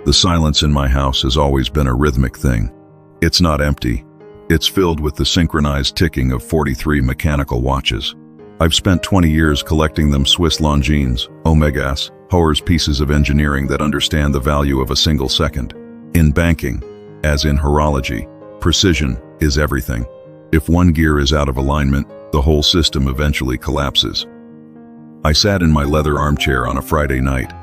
The silence in my house has always been a rhythmic thing. It's not empty. It's filled with the synchronized ticking of 43 mechanical watches. I've spent 20 years collecting them, Swiss Longines, Omegas, Hoer's pieces of engineering that understand the value of a single second. In banking, as in horology, precision is everything. If one gear is out of alignment, the whole system eventually collapses. I sat in my leather armchair on a Friday night,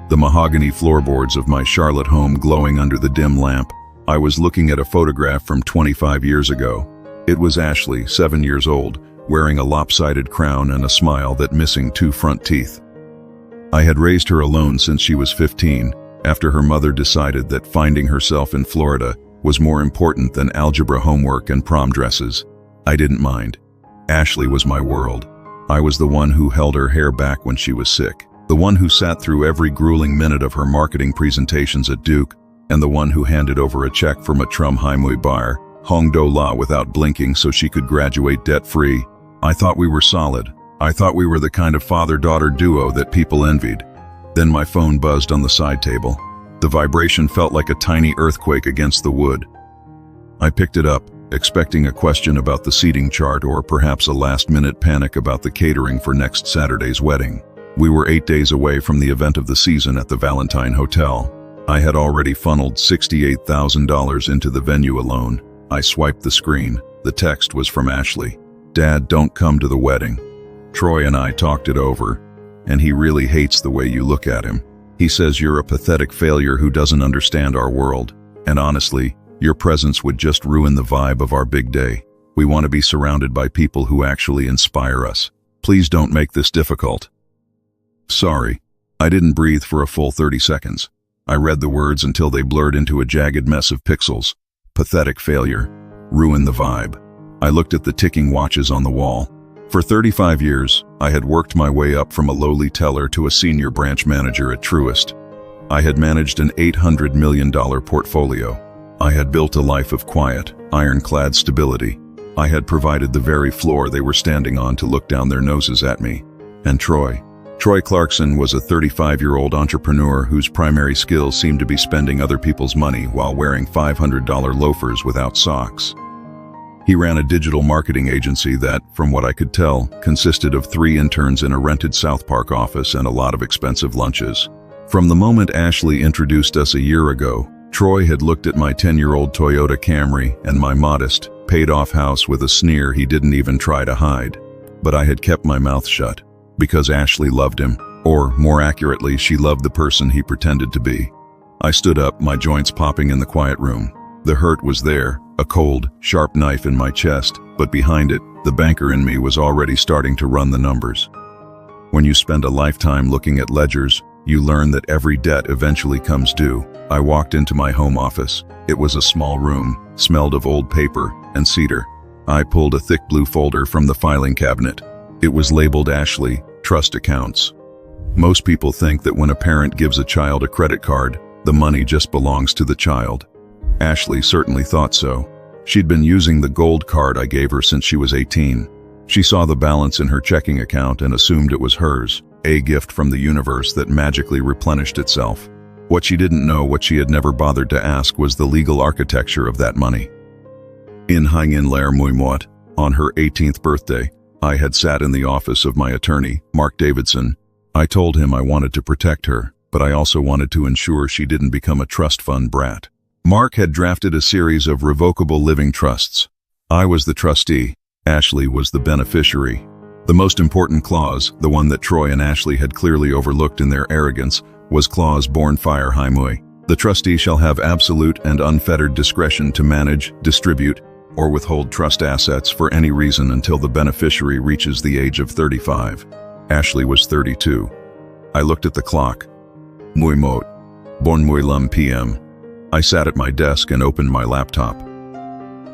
the mahogany floorboards of my Charlotte home glowing under the dim lamp. I was looking at a photograph from 25 years ago. It was Ashley, 7 years old, wearing a lopsided crown and a smile that missing 2 front teeth. I had raised her alone since she was 15, after her mother decided that finding herself in Florida was more important than algebra homework and prom dresses. I didn't mind. Ashley was my world. I was the one who held her hair back when she was sick, the one who sat through every grueling minute of her marketing presentations at Duke, and the one who handed over a check from a Trum Haimui bar, Hong Do La, without blinking so she could graduate debt-free. I thought we were solid. I thought we were the kind of father-daughter duo that people envied. Then my phone buzzed on the side table. The vibration felt like a tiny earthquake against the wood. I picked it up, expecting a question about the seating chart or perhaps a last-minute panic about the catering for next Saturday's wedding. We were 8 days away from the event of the season at the Valentine Hotel. I had already funneled $68,000 into the venue alone. I swiped the screen. The text was from Ashley. "Dad, don't come to the wedding. Troy and I talked it over, and he really hates the way you look at him. He says you're a pathetic failure who doesn't understand our world. And honestly, your presence would just ruin the vibe of our big day. We want to be surrounded by people who actually inspire us. Please don't make this difficult." Sorry. I didn't breathe for a full 30 seconds. I read the words until they blurred into a jagged mess of pixels. Pathetic failure. Ruin the vibe. I looked at the ticking watches on the wall. For 35 years, I had worked my way up from a lowly teller to a senior branch manager at Truist. I had managed an $800 million portfolio. I had built a life of quiet, ironclad stability. I had provided the very floor they were standing on to look down their noses at me. And Troy Clarkson was a 35-year-old entrepreneur whose primary skill seemed to be spending other people's money while wearing $500 loafers without socks. He ran a digital marketing agency that, from what I could tell, consisted of 3 interns in a rented South Park office and a lot of expensive lunches. From the moment Ashley introduced us a year ago, Troy had looked at my 10-year-old Toyota Camry and my modest, paid-off house with a sneer he didn't even try to hide. But I had kept my mouth shut, because Ashley loved him, or more accurately, she loved the person he pretended to be. I stood up, my joints popping in the quiet room. The hurt was there, a cold, sharp knife in my chest, but behind it, the banker in me was already starting to run the numbers. When you spend a lifetime looking at ledgers, you learn that every debt eventually comes due. I walked into my home office. It was a small room, smelled of old paper and cedar. I pulled a thick blue folder from the filing cabinet. It was labeled Ashley, Trust Accounts. Most people think that when a parent gives a child a credit card, the money just belongs to the child. Ashley certainly thought so. She'd been using the gold card I gave her since she was 18. She saw the balance in her checking account and assumed it was hers, a gift from the universe that magically replenished itself. What she didn't know, what she had never bothered to ask, was the legal architecture of that money. In Hangin Lair Muimot, on her 18th birthday, I had sat in the office of my attorney, Mark Davidson. I told him I wanted to protect her, but I also wanted to ensure she didn't become a trust fund brat. Mark had drafted a series of revocable living trusts. I was the trustee. Ashley was the beneficiary. The most important clause, the one that Troy and Ashley had clearly overlooked in their arrogance, was clause Born Fire Haimui. The trustee shall have absolute and unfettered discretion to manage, distribute, or withhold trust assets for any reason until the beneficiary reaches the age of 35. Ashley was 32. I looked at the clock. Muimot. Bon Muilam PM. I sat at my desk and opened my laptop.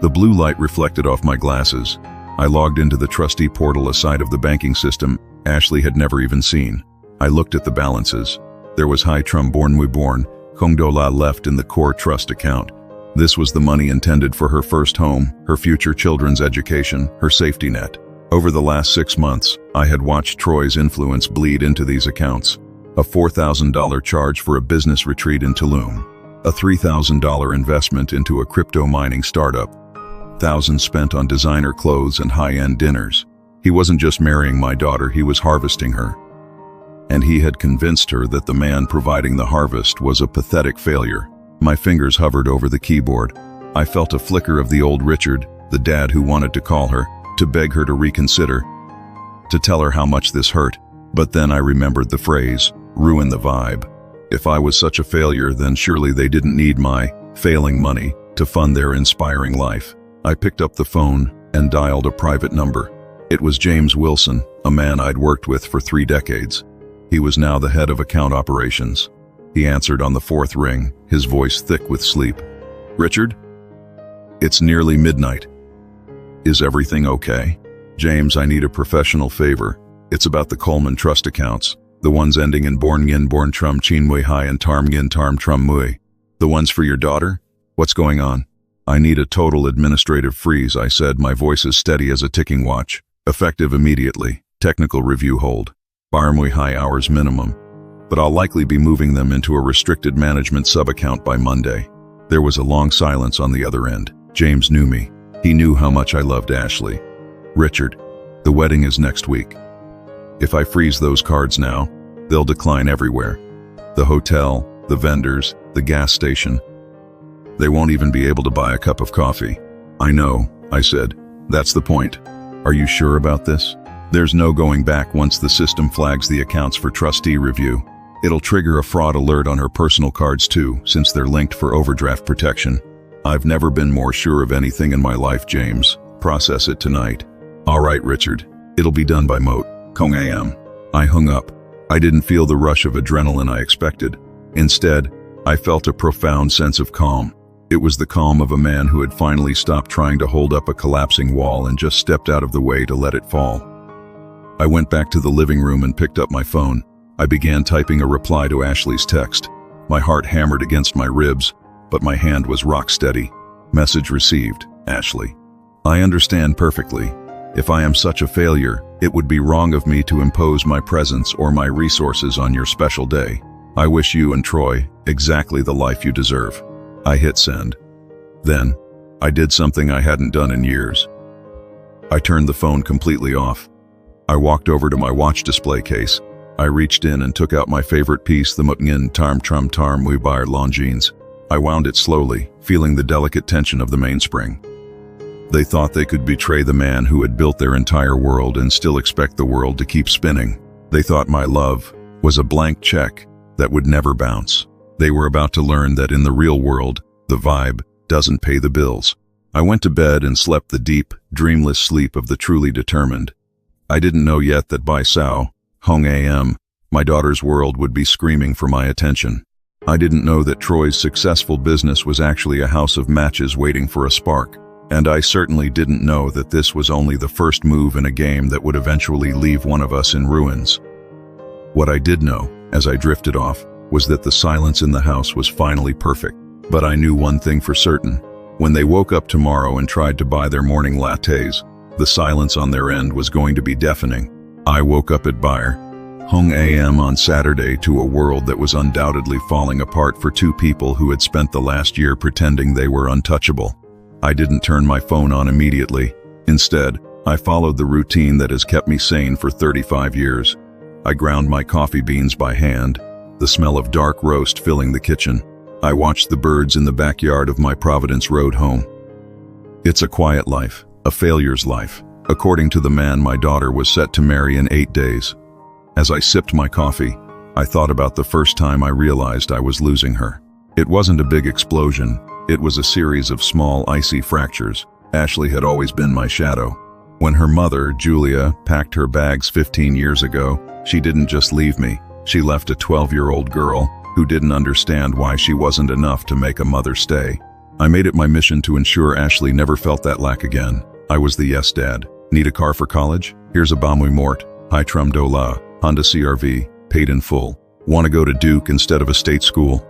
The blue light reflected off my glasses. I logged into the trustee portal, a side of the banking system Ashley had never even seen. I looked at the balances. There was Hai Trum Born Mui Born, Kong Do La left in the core trust account. This was the money intended for her first home, her future children's education, her safety net. Over the last 6 months, I had watched Troy's influence bleed into these accounts. A $4,000 charge for a business retreat in Tulum. A $3,000 investment into a crypto mining startup. Thousands spent on designer clothes and high-end dinners. He wasn't just marrying my daughter, he was harvesting her. And he had convinced her that the man providing the harvest was a pathetic failure. My fingers hovered over the keyboard. I felt a flicker of the old Richard, the dad who wanted to call her, to beg her to reconsider, to tell her how much this hurt. But then I remembered the phrase, ruin the vibe. If I was such a failure, then surely they didn't need my failing money to fund their inspiring life. I picked up the phone and dialed a private number. It was James Wilson, a man I'd worked with for 3 decades. He was now the head of account operations. He answered on the 4th ring, his voice thick with sleep. Richard? It's nearly midnight. Is everything okay? James, I need a professional favor. It's about the Coleman Trust accounts. The ones ending in Born Yin Born Trum Chin Mui Hai and Tarm Yin Tarm Trum Mui. The ones for your daughter? What's going on? I need a total administrative freeze, I said, my voice as steady as a ticking watch. Effective immediately. Technical review hold. Bar Mui Hai hours minimum. But I'll likely be moving them into a restricted management sub-account by Monday. There was a long silence on the other end. James knew me. He knew how much I loved Ashley. Richard, the wedding is next week. If I freeze those cards now, they'll decline everywhere. The hotel, the vendors, the gas station. They won't even be able to buy a cup of coffee. I know, I said. That's the point. Are you sure about this? There's no going back once the system flags the accounts for trustee review. It'll trigger a fraud alert on her personal cards too, since they're linked for overdraft protection. I've never been more sure of anything in my life, James. Process it tonight. All right, Richard. It'll be done by Moat. Kong AM. I hung up. I didn't feel the rush of adrenaline I expected. Instead, I felt a profound sense of calm. It was the calm of a man who had finally stopped trying to hold up a collapsing wall and just stepped out of the way to let it fall. I went back to the living room and picked up my phone. I began typing a reply to Ashley's text. My heart hammered against my ribs, but my hand was rock steady. Message received, Ashley. I understand perfectly. If I am such a failure, it would be wrong of me to impose my presence or my resources on your special day. I wish you and Troy exactly the life you deserve. I hit send. Then, I did something I hadn't done in years. I turned the phone completely off. I walked over to my watch display case. I reached in and took out my favorite piece, the Mutngin Tarm Trum Tarm Mui Bar Longines. I wound it slowly, feeling the delicate tension of the mainspring. They thought they could betray the man who had built their entire world and still expect the world to keep spinning. They thought my love was a blank check that would never bounce. They were about to learn that in the real world, the vibe doesn't pay the bills. I went to bed and slept the deep, dreamless sleep of the truly determined. I didn't know yet that by Sao, Hong AM, my daughter's world would be screaming for my attention. I didn't know that Troy's successful business was actually a house of matches waiting for a spark. And I certainly didn't know that this was only the first move in a game that would eventually leave one of us in ruins. What I did know, as I drifted off, was that the silence in the house was finally perfect. But I knew one thing for certain. When they woke up tomorrow and tried to buy their morning lattes, the silence on their end was going to be deafening. I woke up at Bayer, Hong AM on Saturday, to a world that was undoubtedly falling apart for 2 people who had spent the last year pretending they were untouchable. I didn't turn my phone on immediately. Instead, I followed the routine that has kept me sane for 35 years. I ground my coffee beans by hand, the smell of dark roast filling the kitchen. I watched the birds in the backyard of my Providence Road home. It's a quiet life, a failure's life, according to the man my daughter was set to marry in 8 days. As I sipped my coffee, I thought about the first time I realized I was losing her. It wasn't a big explosion. It was a series of small, icy fractures. Ashley had always been my shadow. When her mother, Julia, packed her bags 15 years ago, she didn't just leave me. She left a 12-year-old girl who didn't understand why she wasn't enough to make a mother stay. I made it my mission to ensure Ashley never felt that lack again. I was the yes dad. Need a car for college? Here's a Bamui Mort, Hai Trum Do La, Honda CRV, paid in full. Want to go to Duke instead of a state school?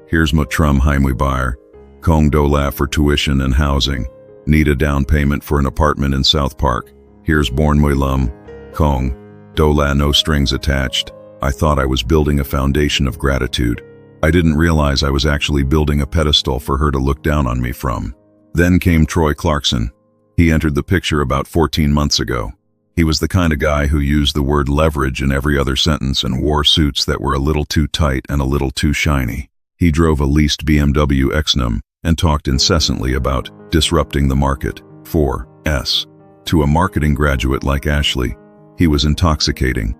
Here's Mutrum Haimui Bayer, Kong Do La for tuition and housing. Need a down payment for an apartment in South Park? Here's Born Mui Lum, Kong, Do La no strings attached. I thought I was building a foundation of gratitude. I didn't realize I was actually building a pedestal for her to look down on me from. Then came Troy Clarkson. He entered the picture about 14 months ago. He was the kind of guy who used the word leverage in every other sentence and wore suits that were a little too tight and a little too shiny. He drove a leased BMW X-Num and talked incessantly about disrupting the market, 4S. To a marketing graduate like Ashley, he was intoxicating.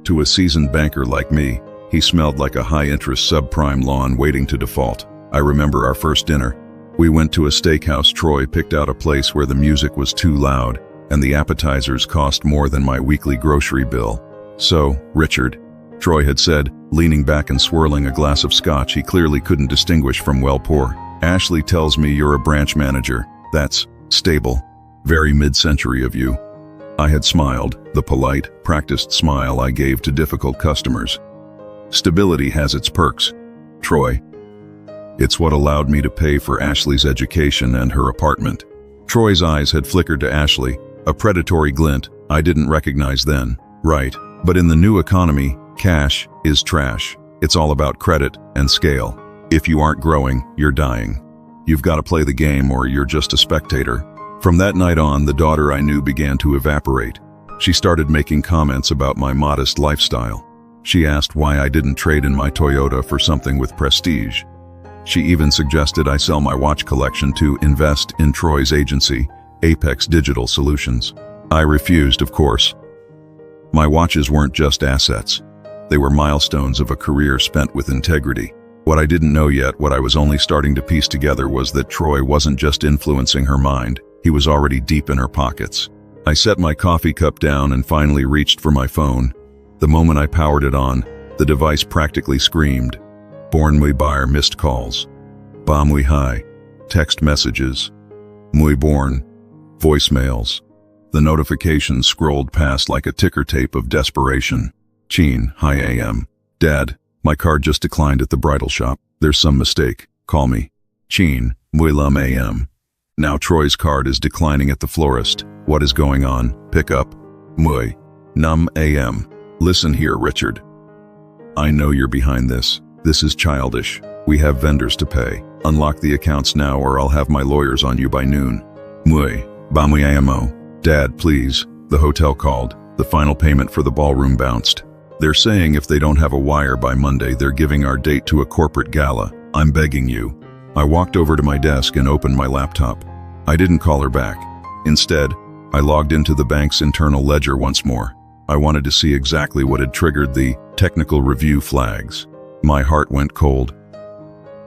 To a seasoned banker like me, he smelled like a high-interest subprime loan waiting to default. I remember our first dinner. We went to a steakhouse. Troy picked out a place where the music was too loud and the appetizers cost more than my weekly grocery bill. "So, Richard," Troy had said, leaning back and swirling a glass of scotch he clearly couldn't distinguish from well pour. "Ashley tells me you're a branch manager. That's stable. Very mid-century of you." I had smiled, the polite, practiced smile I gave to difficult customers. "Stability has its perks, Troy. It's what allowed me to pay for Ashley's education and her apartment." Troy's eyes had flickered to Ashley, a predatory glint I didn't recognize then. Right, but in the new economy, cash is trash. It's all about credit and scale. If you aren't growing, you're dying. You've got to play the game or you're just a spectator. From that night on, the daughter I knew began to evaporate. She started making comments about my modest lifestyle. She asked why I didn't trade in my Toyota for something with prestige. She even suggested I sell my watch collection to invest in Troy's agency, Apex Digital Solutions. I refused, of course. My watches weren't just assets. They were milestones of a career spent with integrity. What I didn't know yet, what I was only starting to piece together, was that Troy wasn't just influencing her mind, he was already deep in her pockets. I set my coffee cup down and finally reached for my phone. The moment I powered it on, the device practically screamed. Born muy bar missed calls. Ba muy hi. Text messages. Muy born. Voicemails. The notifications scrolled past like a ticker tape of desperation. Chin, hi AM. Dad, my card just declined at the bridal shop. There's some mistake. Call me. Chin, muy lum AM. Now Troy's card is declining at the florist. What is going on? Pick up. Muy. Num AM. Listen here, Richard. I know you're behind this. This is childish. We have vendors to pay. Unlock the accounts now or I'll have my lawyers on you by noon. Muy. Ba muy amo. Dad, please. The hotel called. The final payment for the ballroom bounced. They're saying if they don't have a wire by Monday, they're giving our date to a corporate gala. I'm begging you. I walked over to my desk and opened my laptop. I didn't call her back. Instead, I logged into the bank's internal ledger once more. I wanted to see exactly what had triggered the technical review flags. My heart went cold.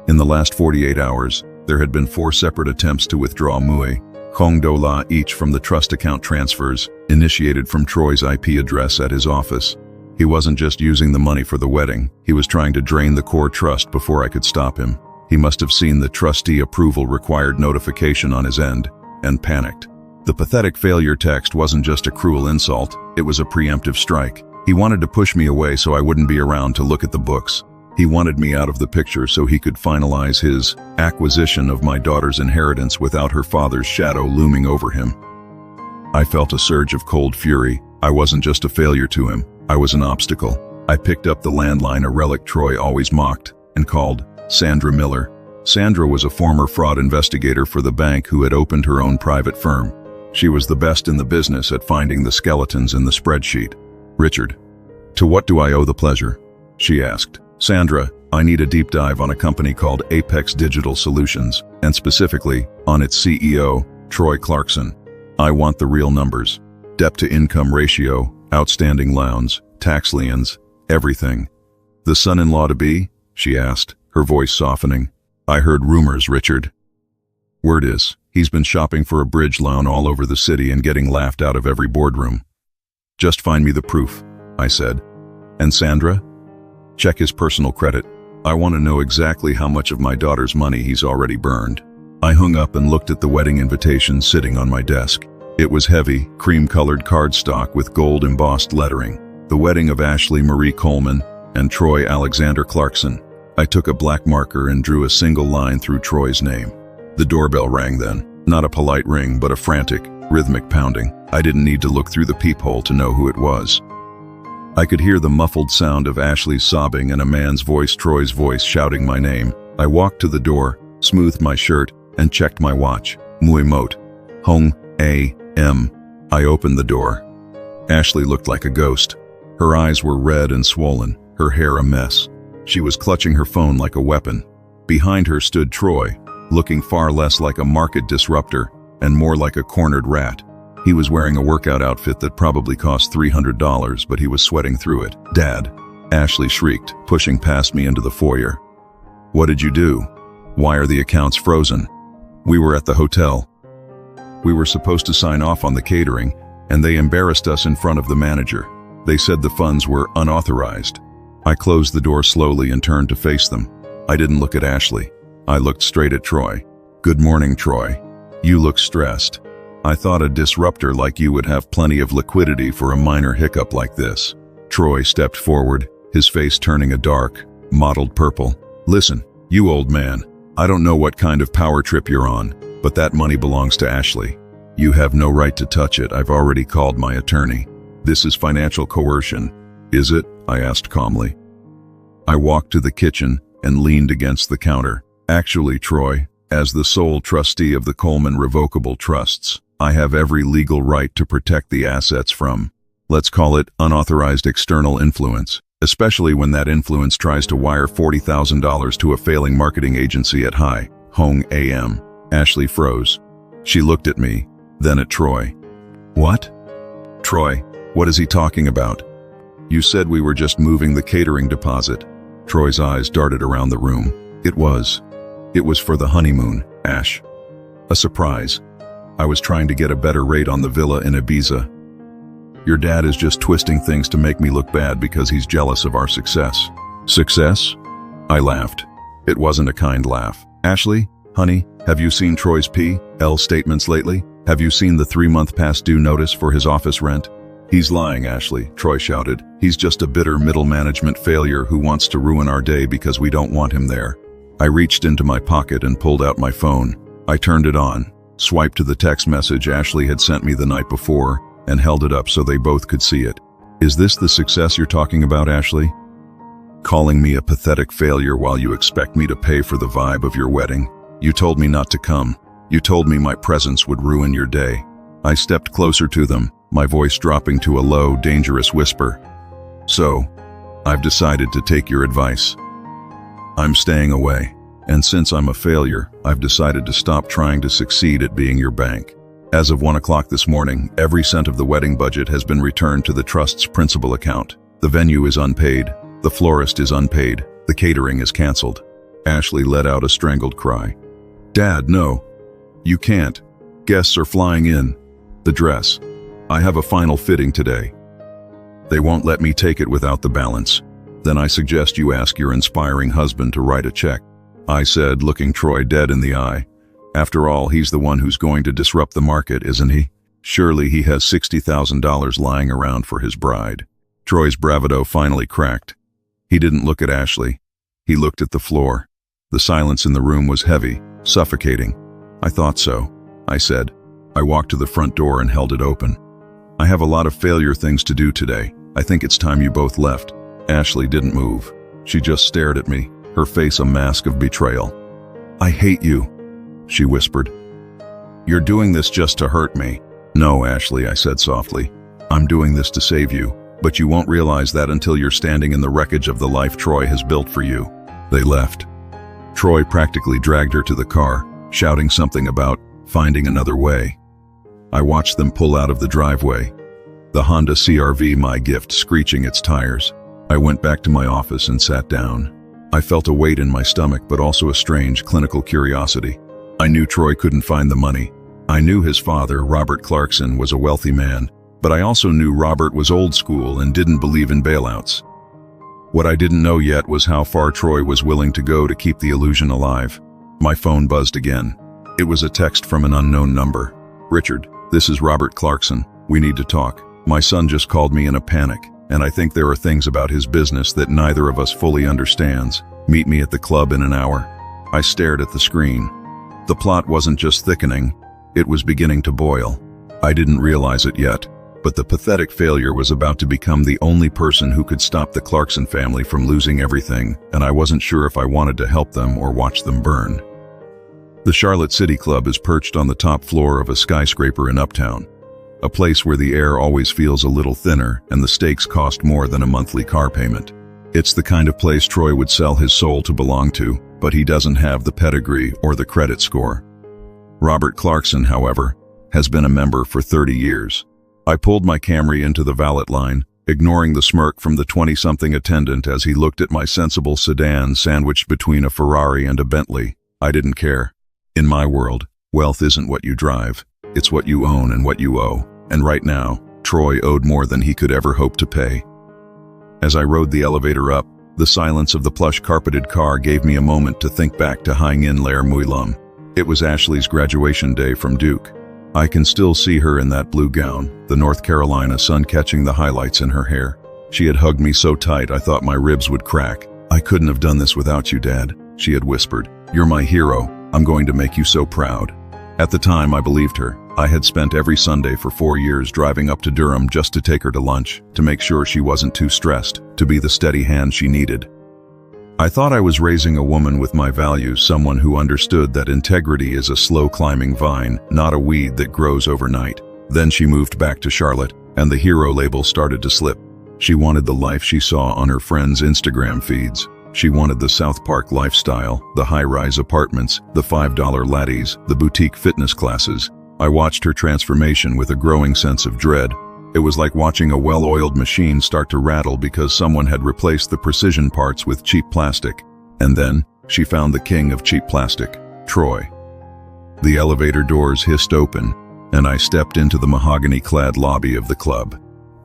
In the last 48 hours, there had been 4 separate attempts to withdraw Muy Hong Do La each from the trust account transfers initiated from Troy's IP address at his office. He wasn't just using the money for the wedding, he was trying to drain the core trust before I could stop him. He must have seen the trustee approval required notification on his end and panicked. The pathetic failure text wasn't just a cruel insult, it was a preemptive strike. He wanted to push me away so I wouldn't be around to look at the books. He wanted me out of the picture so he could finalize his acquisition of my daughter's inheritance without her father's shadow looming over him. I felt a surge of cold fury. I wasn't just a failure to him, I was an obstacle. I picked up the landline, a relic Troy always mocked, and called Sandra Miller. Sandra was a former fraud investigator for the bank who had opened her own private firm. She was the best in the business at finding the skeletons in the spreadsheet. "Richard, to what do I owe the pleasure?" she asked. "Sandra, I need a deep dive on a company called Apex Digital Solutions, and specifically on its CEO, Troy Clarkson. I want the real numbers. Debt-to-income ratio, outstanding loans, tax liens, everything." "The son-in-law to be?" she asked, her voice softening. "I heard rumors, Richard." "Word is, he's been shopping for a bridge loan all over the city and getting laughed out of every boardroom." "Just find me the proof," I said. "And Sandra? Check his personal credit. I want to know exactly how much of my daughter's money he's already burned." I hung up and looked at the wedding invitation sitting on my desk. It was heavy, cream-colored cardstock with gold embossed lettering. The wedding of Ashley Marie Coleman and Troy Alexander Clarkson. I took a black marker and drew a single line through Troy's name. The doorbell rang then. Not a polite ring, but a frantic, rhythmic pounding. I didn't need to look through the peephole to know who it was. I could hear the muffled sound of Ashley's sobbing and a man's voice, Troy's voice, shouting my name. I walked to the door, smoothed my shirt, and checked my watch. Muy mot. Hong A.M. I opened the door. Ashley looked like a ghost. Her eyes were red and swollen, her hair a mess. She was clutching her phone like a weapon. Behind her stood Troy, looking far less like a market disruptor and more like a cornered rat. He was wearing a workout outfit that probably cost $300, but he was sweating through it. "Dad," Ashley shrieked, pushing past me into the foyer. "What did you do? Why are the accounts frozen?" "We were at the hotel. We were supposed to sign off on the catering, and they embarrassed us in front of the manager. They said the funds were unauthorized." I closed the door slowly and turned to face them. I didn't look at Ashley. I looked straight at Troy. "Good morning, Troy. You look stressed. I thought a disruptor like you would have plenty of liquidity for a minor hiccup like this." Troy stepped forward, his face turning a dark, mottled purple. "Listen, you old man, I don't know what kind of power trip you're on, but that money belongs to Ashley. You have no right to touch it. I've already called my attorney. This is financial coercion." "Is it?" I asked calmly. I walked to the kitchen and leaned against the counter. "Actually, Troy, as the sole trustee of the Coleman Revocable Trusts, I have every legal right to protect the assets from, let's call it, unauthorized external influence, especially when that influence tries to wire $40,000 to a failing marketing agency at Hong A.M. Ashley froze. She looked at me, then at Troy. "What? Troy, what is he talking about? You said we were just moving the catering deposit." Troy's eyes darted around the room. It was for the honeymoon, Ash. A surprise. I was trying to get a better rate on the villa in Ibiza. Your dad is just twisting things to make me look bad because he's jealous of our success." "Success?" I laughed. It wasn't a kind laugh. "Ashley, honey, have you seen Troy's P.L. statements lately? Have you seen the 3-month past due notice for his office rent?" "He's lying, Ashley," Troy shouted. "He's just a bitter middle management failure who wants to ruin our day because we don't want him there." I reached into my pocket and pulled out my phone. I turned it on, swiped to the text message Ashley had sent me the night before, and held it up so they both could see it. "Is this the success you're talking about, Ashley? Calling me a pathetic failure while you expect me to pay for the vibe of your wedding? You told me not to come. You told me my presence would ruin your day." I stepped closer to them, my voice dropping to a low, dangerous whisper. "So, I've decided to take your advice. I'm staying away, and since I'm a failure, I've decided to stop trying to succeed at being your bank. As of 1 o'clock this morning, every cent of the wedding budget has been returned to the trust's principal account. The venue is unpaid, the florist is unpaid, the catering is canceled." Ashley let out a strangled cry. "Dad, no. You can't. Guests are flying in. The dress. I have a final fitting today. They won't let me take it without the balance. Then I suggest you ask your inspiring husband to write a check," I said, looking Troy dead in the eye. "After all, he's the one who's going to disrupt the market, isn't he? Surely he has $60,000 lying around for his bride." Troy's bravado finally cracked. He didn't look at Ashley. He looked at the floor. The silence in the room was heavy, suffocating. "I thought so," I said. I walked to the front door and held it open. "I have a lot of failure things to do today. I think it's time you both left." Ashley didn't move. She just stared at me, her face a mask of betrayal. "I hate you," she whispered. "You're doing this just to hurt me." "No, Ashley," I said softly. "I'm doing this to save you, but you won't realize that until you're standing in the wreckage of the life Troy has built for you." They left. Troy practically dragged her to the car, shouting something about finding another way. I watched them pull out of the driveway, the Honda CR-V, my gift, screeching its tires. I went back to my office and sat down. I felt a weight in my stomach, but also a strange clinical curiosity. I knew Troy couldn't find the money. I knew his father, Robert Clarkson, was a wealthy man, but I also knew Robert was old school and didn't believe in bailouts. What I didn't know yet was how far Troy was willing to go to keep the illusion alive. My phone buzzed again. It was a text from an unknown number. "Richard, this is Robert Clarkson. We need to talk. My son just called me in a panic, and I think there are things about his business that neither of us fully understands. Meet me at the club in an hour." I stared at the screen. The plot wasn't just thickening, it was beginning to boil. I didn't realize it yet, But the pathetic failure was about to become the only person who could stop the Clarkson family from losing everything, and I wasn't sure if I wanted to help them or watch them burn. The Charlotte City Club is perched on the top floor of a skyscraper in Uptown, a place where the air always feels a little thinner and the stakes cost more than a monthly car payment. It's the kind of place Troy would sell his soul to belong to, but he doesn't have the pedigree or the credit score. Robert Clarkson, however, has been a member for 30 years. I pulled my Camry into the valet line, ignoring the smirk from the 20-something attendant as he looked at my sensible sedan sandwiched between a Ferrari and a Bentley. I didn't care. In my world, wealth isn't what you drive, it's what you own and what you owe. And right now, Troy owed more than he could ever hope to pay. As I rode the elevator up, the silence of the plush carpeted car gave me a moment to think back to Hang In Lair Muilum. It was Ashley's graduation day from Duke. I can still see her in that blue gown, the North Carolina sun catching the highlights in her hair. She had hugged me so tight I thought my ribs would crack. "I couldn't have done this without you, Dad," she had whispered. "You're my hero. I'm going to make you so proud." At the time, I believed her. I had spent every Sunday for 4 years driving up to Durham just to take her to lunch, to make sure she wasn't too stressed, to be the steady hand she needed. I thought I was raising a woman with my values, someone who understood that integrity is a slow-climbing vine, not a weed that grows overnight. Then she moved back to Charlotte, and the hero label started to slip. She wanted the life she saw on her friends' Instagram feeds. She wanted the South Park lifestyle, the high-rise apartments, the $5 latties, the boutique fitness classes. I watched her transformation with a growing sense of dread. It was like watching a well-oiled machine start to rattle because someone had replaced the precision parts with cheap plastic. And then, she found the king of cheap plastic, Troy. The elevator doors hissed open, and I stepped into the mahogany-clad lobby of the club.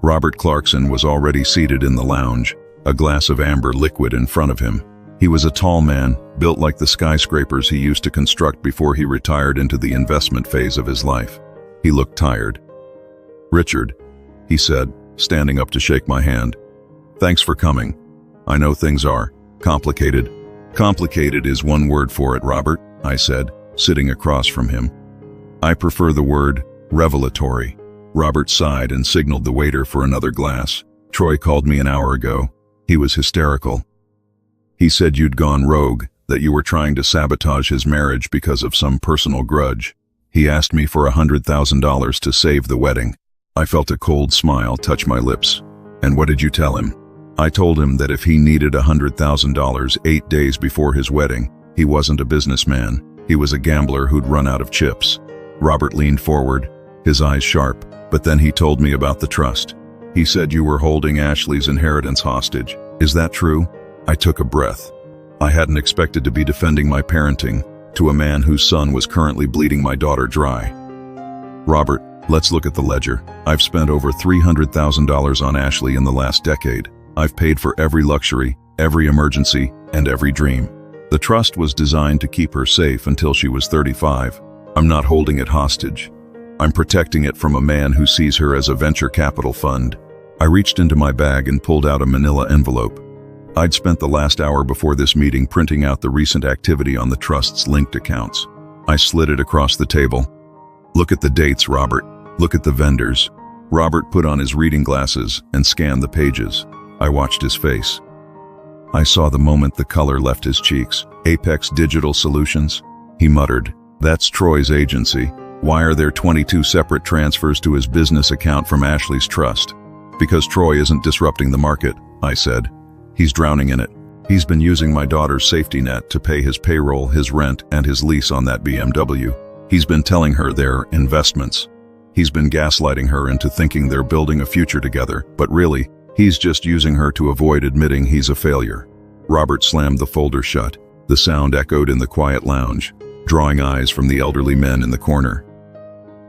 Robert Clarkson was already seated in the lounge, a glass of amber liquid in front of him. He was a tall man, built like the skyscrapers he used to construct before he retired into the investment phase of his life. He looked tired. "Richard," he said, standing up to shake my hand. "Thanks for coming. I know things are complicated." "Complicated is one word for it, Robert," I said, sitting across from him. "I prefer the word revelatory." Robert sighed and signaled the waiter for another glass. "Troy called me an hour ago. He was hysterical. He said you'd gone rogue, that you were trying to sabotage his marriage because of some personal grudge. He asked me for $100,000 to save the wedding." I felt a cold smile touch my lips. "And what did you tell him?" "I told him that if he needed $100,000 8 days before his wedding, he wasn't a businessman. He was a gambler who'd run out of chips." Robert leaned forward, his eyes sharp, but then he told me about the trust. "He said you were holding Ashley's inheritance hostage. Is that true?" I took a breath. I hadn't expected to be defending my parenting to a man whose son was currently bleeding my daughter dry. "Robert, let's look at the ledger. I've spent over $300,000 on Ashley in the last decade. I've paid for every luxury, every emergency, and every dream. The trust was designed to keep her safe until she was 35. I'm not holding it hostage. I'm protecting it from a man who sees her as a venture capital fund." I reached into my bag and pulled out a manila envelope. I'd spent the last hour before this meeting printing out the recent activity on the trust's linked accounts. I slid it across the table. "Look at the dates, Robert. Look at the vendors." Robert put on his reading glasses and scanned the pages. I watched his face. I saw the moment the color left his cheeks. "Apex Digital Solutions?" He muttered. "That's Troy's agency. Why are there 22 separate transfers to his business account from Ashley's trust?" "Because Troy isn't disrupting the market," I said. "He's drowning in it. He's been using my daughter's safety net to pay his payroll, his rent, and his lease on that BMW. He's been telling her they're investments. He's been gaslighting her into thinking they're building a future together, but really, he's just using her to avoid admitting he's a failure." Robert slammed the folder shut. The sound echoed in the quiet lounge, drawing eyes from the elderly men in the corner.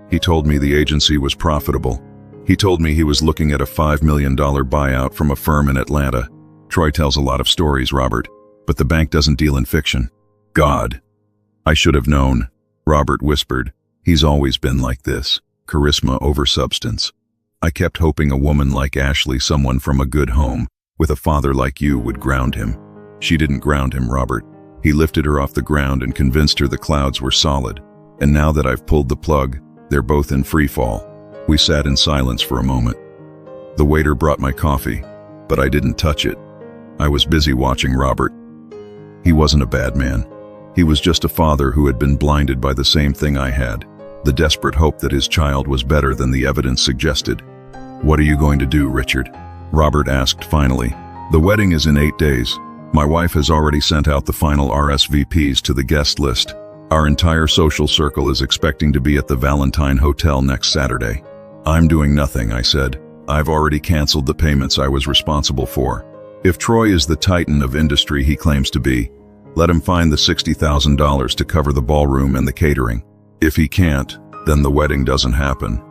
"He told me the agency was profitable. He told me he was looking at a $5 million buyout from a firm in Atlanta. Troy tells a lot of stories, Robert, but the bank doesn't deal in fiction." "God. I should have known," Robert whispered. "He's always been like this. Charisma over substance. I kept hoping a woman like Ashley, someone from a good home, with a father like you, would ground him. She didn't ground him, Robert. He lifted her off the ground and convinced her the clouds were solid. And now that I've pulled the plug, they're both in free fall. We sat in silence for a moment. The waiter brought my coffee, but I didn't touch it. I was busy watching Robert. He wasn't a bad man. He was just a father who had been blinded by the same thing I had, the desperate hope that his child was better than the evidence suggested. "What are you going to do, Richard?" Robert asked finally. "The wedding is in 8 days. My wife has already sent out the final RSVPs to the guest list. Our entire social circle is expecting to be at the Valentine Hotel next Saturday." "I'm doing nothing," I said. "I've already canceled the payments I was responsible for. If Troy is the titan of industry he claims to be, let him find the $60,000 to cover the ballroom and the catering. If he can't, then the wedding doesn't happen."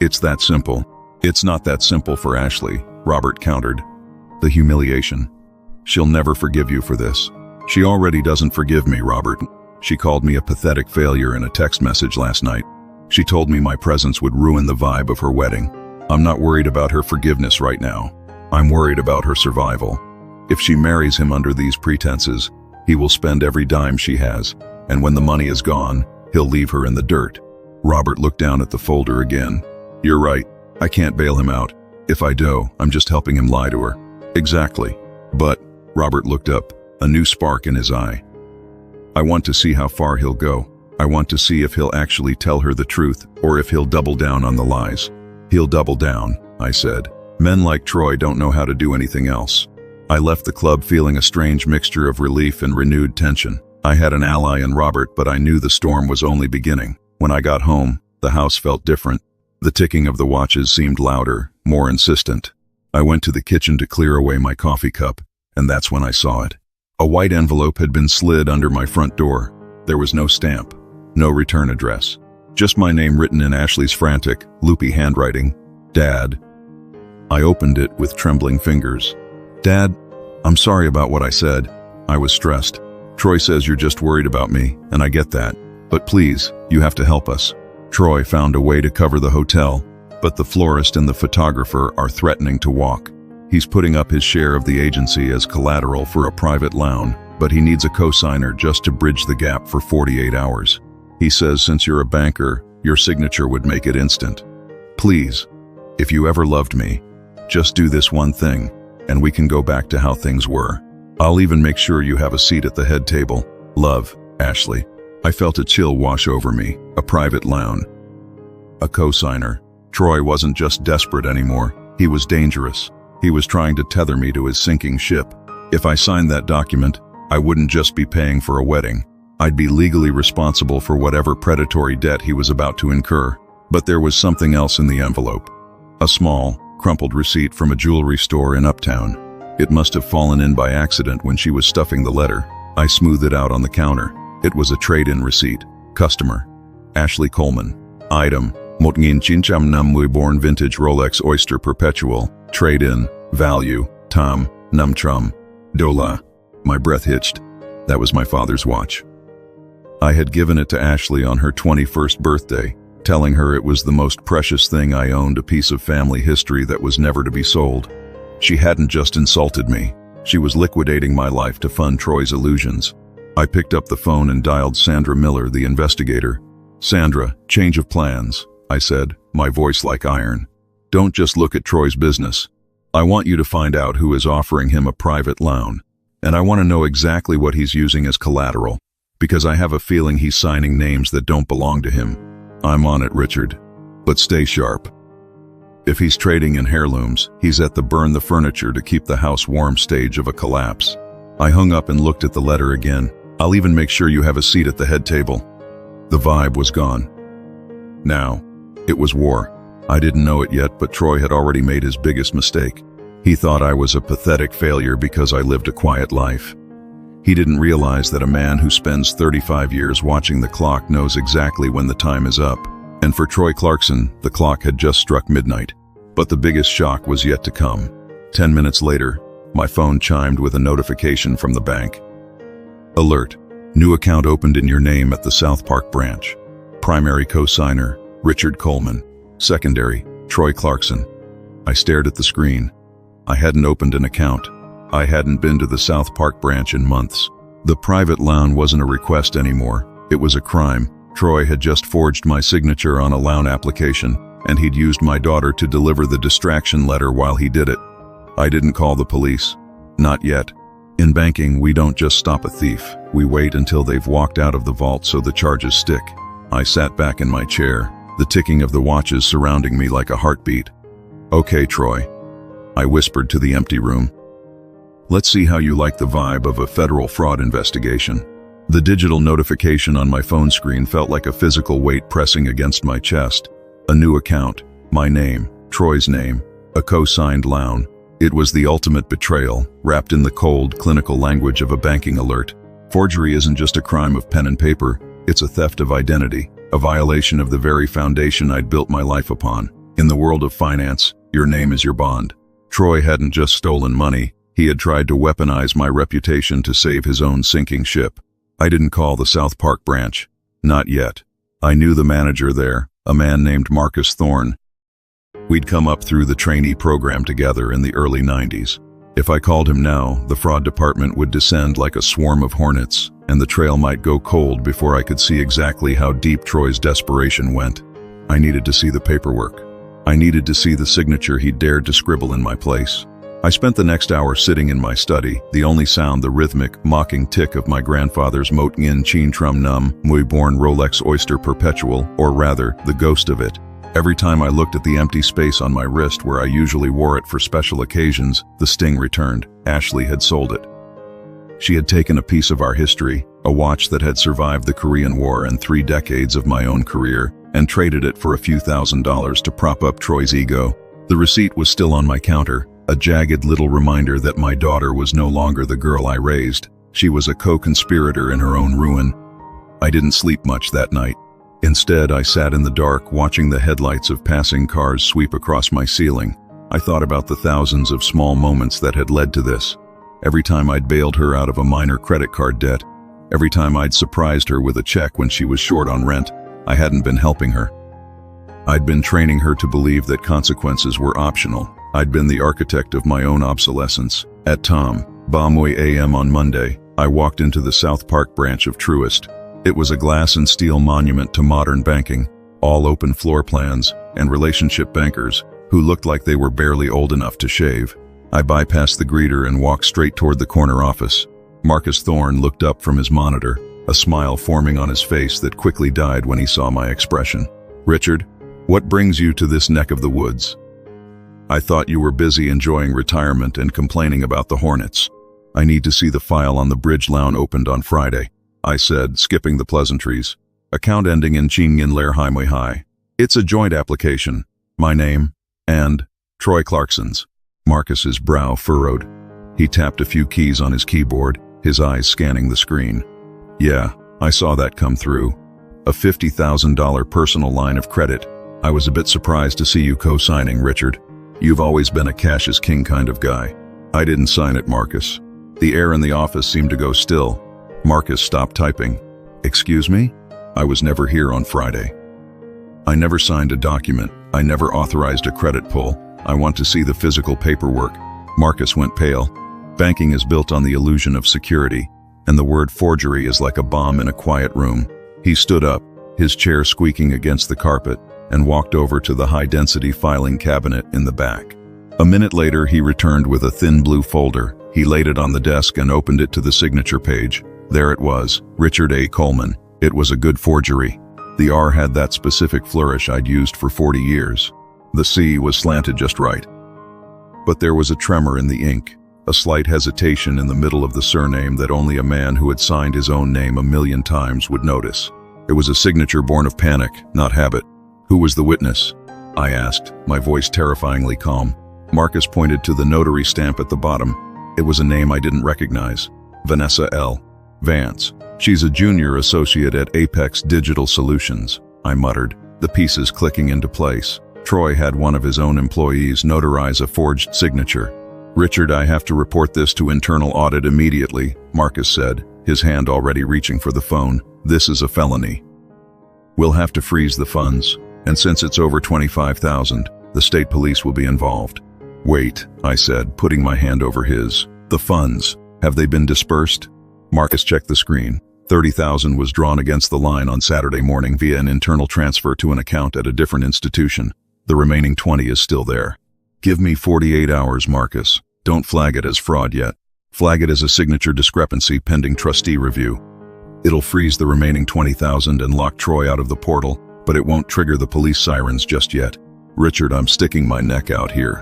"It's that simple." "It's not that simple for Ashley," Robert countered. "The humiliation. She'll never forgive you for this." "She already doesn't forgive me, Robert. She called me a pathetic failure in a text message last night. She told me my presence would ruin the vibe of her wedding. I'm not worried about her forgiveness right now. I'm worried about her survival. If she marries him under these pretenses, he will spend every dime she has, and when the money is gone, he'll leave her in the dirt." Robert looked down at the folder again. "You're right. I can't bail him out. If I do, I'm just helping him lie to her." "Exactly. But," Robert looked up, a new spark in his eye, "I want to see how far he'll go. I want to see if he'll actually tell her the truth, or if he'll double down on the lies." "He'll double down," I said. "Men like Troy don't know how to do anything else." I left the club feeling a strange mixture of relief and renewed tension. I had an ally in Robert, but I knew the storm was only beginning. When I got home, the house felt different. The ticking of the watches seemed louder, more insistent. I went to the kitchen to clear away my coffee cup, and that's when I saw it. A white envelope had been slid under my front door. There was no stamp, no return address. Just my name written in Ashley's frantic, loopy handwriting. "Dad." I opened it with trembling fingers. "Dad, I'm sorry about what I said. I was stressed. Troy says you're just worried about me, and I get that. But please, you have to help us. Troy found a way to cover the hotel, but the florist and the photographer are threatening to walk. He's putting up his share of the agency as collateral for a private loan, but he needs a co-signer just to bridge the gap for 48 hours. He says since you're a banker, your signature would make it instant. Please, if you ever loved me, just do this one thing, and we can go back to how things were. I'll even make sure you have a seat at the head table. Love, Ashley." I felt a chill wash over me. A private loan. A co-signer. Troy wasn't just desperate anymore. He was dangerous. He was trying to tether me to his sinking ship. If I signed that document, I wouldn't just be paying for a wedding. I'd be legally responsible for whatever predatory debt he was about to incur. But there was something else in the envelope. A small, crumpled receipt from a jewelry store in Uptown. It must have fallen in by accident when she was stuffing the letter. I smoothed it out on the counter. It was a trade-in receipt. Customer: Ashley Coleman. Item: Motngin Chincham Nam Born Vintage Rolex Oyster Perpetual. Trade-in. Value: Tam Numtrum Dola. My breath hitched. That was my father's watch. I had given it to Ashley on her 21st birthday, telling her it was the most precious thing I owned, a piece of family history that was never to be sold. She hadn't just insulted me. She was liquidating my life to fund Troy's illusions. I picked up the phone and dialed Sandra Miller, the investigator. "Sandra, change of plans," I said, my voice like iron. "Don't just look at Troy's business. I want you to find out who is offering him a private loan. And I want to know exactly what he's using as collateral, because I have a feeling he's signing names that don't belong to him." "I'm on it, Richard. But stay sharp. If he's trading in heirlooms, he's at the burn the furniture to keep the house warm stage of a collapse." I hung up and looked at the letter again. "I'll even make sure you have a seat at the head table." The vibe was gone. Now, it was war. I didn't know it yet, but Troy had already made his biggest mistake. He thought I was a pathetic failure because I lived a quiet life. He didn't realize that a man who spends 35 years watching the clock knows exactly when the time is up. And for Troy Clarkson, the clock had just struck midnight. But the biggest shock was yet to come. 10 minutes later, my phone chimed with a notification from the bank. "Alert. New account opened in your name at the South Park branch. Primary co-signer, Richard Coleman. Secondary, Troy Clarkson." I stared at the screen. I hadn't opened an account. I hadn't been to the South Park branch in months. The private loan wasn't a request anymore. It was a crime. Troy had just forged my signature on a loan application, and he'd used my daughter to deliver the distraction letter while he did it. I didn't call the police. Not yet. In banking, we don't just stop a thief. We wait until they've walked out of the vault so the charges stick. I sat back in my chair, the ticking of the watches surrounding me like a heartbeat. "Okay, Troy," I whispered to the empty room. "Let's see how you like the vibe of a federal fraud investigation." The digital notification on my phone screen felt like a physical weight pressing against my chest. A new account, my name, Troy's name, a co-signed loan. It was the ultimate betrayal, wrapped in the cold, clinical language of a banking alert. Forgery isn't just a crime of pen and paper, it's a theft of identity, a violation of the very foundation I'd built my life upon. In the world of finance, your name is your bond. Troy hadn't just stolen money, he had tried to weaponize my reputation to save his own sinking ship. I didn't call the South Park branch. Not yet. I knew the manager there, a man named Marcus Thorne. We'd come up through the trainee program together in the early 90s. If I called him now, the fraud department would descend like a swarm of hornets, and the trail might go cold before I could see exactly how deep Troy's desperation went. I needed to see the paperwork. I needed to see the signature he dared to scribble in my place. I spent the next hour sitting in my study, the only sound the rhythmic, mocking tick of my grandfather's Mot Ngin Chin Trum Num, Muy Born Rolex Oyster Perpetual, or rather, the ghost of it. Every time I looked at the empty space on my wrist where I usually wore it for special occasions, the sting returned. Ashley had sold it. She had taken a piece of our history, a watch that had survived the Korean War and 3 decades of my own career, and traded it for a few $1,000s to prop up Troy's ego. The receipt was still on my counter, a jagged little reminder that my daughter was no longer the girl I raised. She was a co-conspirator in her own ruin. I didn't sleep much that night. Instead, I sat in the dark, watching the headlights of passing cars sweep across my ceiling. I thought about the thousands of small moments that had led to this. Every time I'd bailed her out of a minor credit card debt, every time I'd surprised her with a check when she was short on rent, I hadn't been helping her. I'd been training her to believe that consequences were optional. I'd been the architect of my own obsolescence. At Bamoy AM on Monday, I walked into the South Park branch of Truist. It was a glass and steel monument to modern banking, all open floor plans, and relationship bankers who looked like they were barely old enough to shave. I bypassed the greeter and walked straight toward the corner office. Marcus Thorne looked up from his monitor, a smile forming on his face that quickly died when he saw my expression. "Richard, what brings you to this neck of the woods? I thought you were busy enjoying retirement and complaining about the Hornets. I need to see the file on the bridge loan opened on Friday," I said, skipping the pleasantries. "Account ending in Chingin Lair Hai Mui Hai. It's a joint application. My name, and Troy Clarkson's." Marcus's brow furrowed. He tapped a few keys on his keyboard, his eyes scanning the screen. "Yeah, I saw that come through. A $50,000 personal line of credit. I was a bit surprised to see you co-signing, Richard. You've always been a cash is king kind of guy." "I didn't sign it, Marcus." The air in the office seemed to go still. Marcus stopped typing. "Excuse me? I was never here on Friday. I never signed a document. I never authorized a credit pull. I want to see the physical paperwork." Marcus went pale. Banking is built on the illusion of security, and the word forgery is like a bomb in a quiet room. He stood up, his chair squeaking against the carpet, and walked over to the high-density filing cabinet in the back. A minute later, he returned with a thin blue folder. He laid it on the desk and opened it to the signature page. There it was, Richard A. Coleman. It was a good forgery. The R had that specific flourish I'd used for 40 years. The C was slanted just right. But there was a tremor in the ink, a slight hesitation in the middle of the surname that only a man who had signed his own name 1,000,000 times would notice. It was a signature born of panic, not habit. "Who was the witness?" I asked, my voice terrifyingly calm. Marcus pointed to the notary stamp at the bottom. It was a name I didn't recognize. Vanessa L. Vance. "She's a junior associate at Apex Digital Solutions," I muttered, the pieces clicking into place. Troy had one of his own employees notarize a forged signature. "Richard, I have to report this to internal audit immediately," Marcus said, his hand already reaching for the phone. "This is a felony. We'll have to freeze the funds, and since it's over 25,000, the state police will be involved." "Wait," I said, putting my hand over his. "The funds, have they been dispersed?" Marcus checked the screen. 30,000 was drawn against the line on Saturday morning via an internal transfer to an account at a different institution. The remaining 20 is still there. Give me 48 hours, Marcus. Don't flag it as fraud yet. Flag it as a signature discrepancy pending trustee review. It'll freeze the remaining 20,000 and lock Troy out of the portal, but it won't trigger the police sirens just yet. Richard, I'm sticking my neck out here.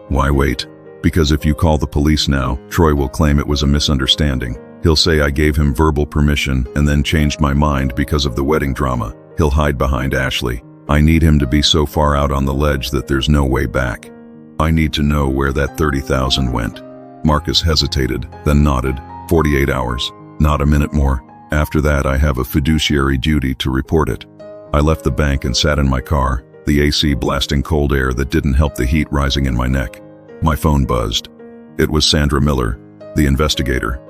Why wait? Because if you call the police now, Troy will claim it was a misunderstanding. He'll say I gave him verbal permission and then changed my mind because of the wedding drama. He'll hide behind Ashley. I need him to be so far out on the ledge that there's no way back. I need to know where that 30,000 went. Marcus hesitated, then nodded. 48 hours. Not a minute more. After that, I have a fiduciary duty to report it. I left the bank and sat in my car, the AC blasting cold air that didn't help the heat rising in my neck. My phone buzzed. It was Sandra Miller, the investigator.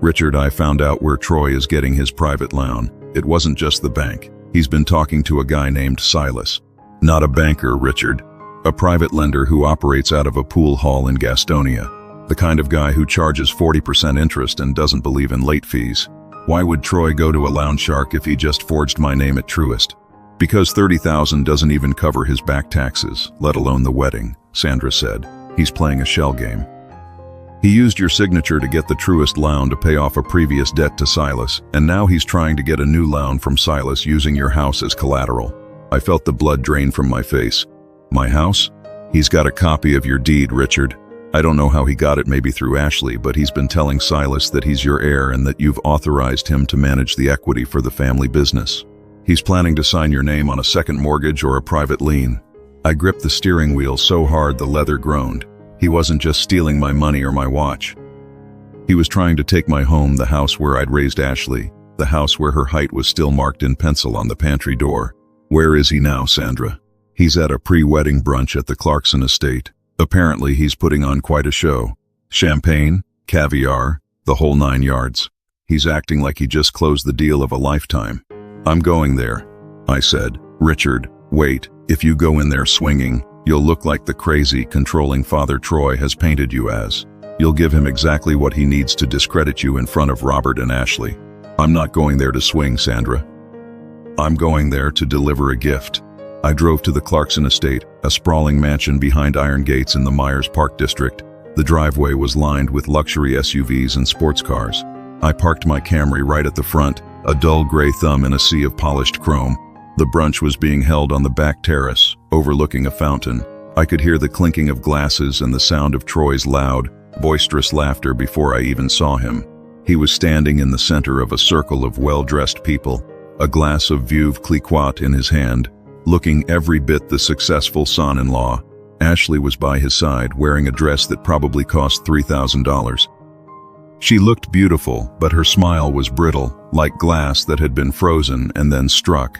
Richard, I found out where Troy is getting his private loan. It wasn't just the bank. He's been talking to a guy named Silas. Not a banker, Richard. A private lender who operates out of a pool hall in Gastonia. The kind of guy who charges 40% interest and doesn't believe in late fees. Why would Troy go to a loan shark if he just forged my name at Truist? Because 30,000 doesn't even cover his back taxes, let alone the wedding, Sandra said. He's playing a shell game. He used your signature to get the Truist loan to pay off a previous debt to Silas, and now he's trying to get a new loan from Silas using your house as collateral. I felt the blood drain from my face. My house? He's got a copy of your deed, Richard. I don't know how he got it, maybe through Ashley, but he's been telling Silas that he's your heir and that you've authorized him to manage the equity for the family business. He's planning to sign your name on a second mortgage or a private lien. I gripped the steering wheel so hard the leather groaned. He wasn't just stealing my money or my watch. He was trying to take my home, the house where I'd raised Ashley, the house where her height was still marked in pencil on the pantry door. Where is he now, Sandra? He's at a pre-wedding brunch at the Clarkson estate. Apparently he's putting on quite a show. Champagne, caviar, the whole 9 yards. He's acting like he just closed the deal of a lifetime. I'm going there, I said. Richard, wait, if you go in there swinging, you'll look like the crazy, controlling father Troy has painted you as. You'll give him exactly what he needs to discredit you in front of Robert and Ashley. I'm not going there to swing, Sandra. I'm going there to deliver a gift. I drove to the Clarkson estate, a sprawling mansion behind iron gates in the Myers Park district. The driveway was lined with luxury SUVs and sports cars. I parked my Camry right at the front, a dull gray thumb in a sea of polished chrome. The brunch was being held on the back terrace, overlooking a fountain. I could hear the clinking of glasses and the sound of Troy's loud, boisterous laughter before I even saw him. He was standing in the center of a circle of well-dressed people, a glass of Veuve Clicquot in his hand, looking every bit the successful son-in-law. Ashley was by his side, wearing a dress that probably cost $3,000. She looked beautiful, but her smile was brittle, like glass that had been frozen and then struck.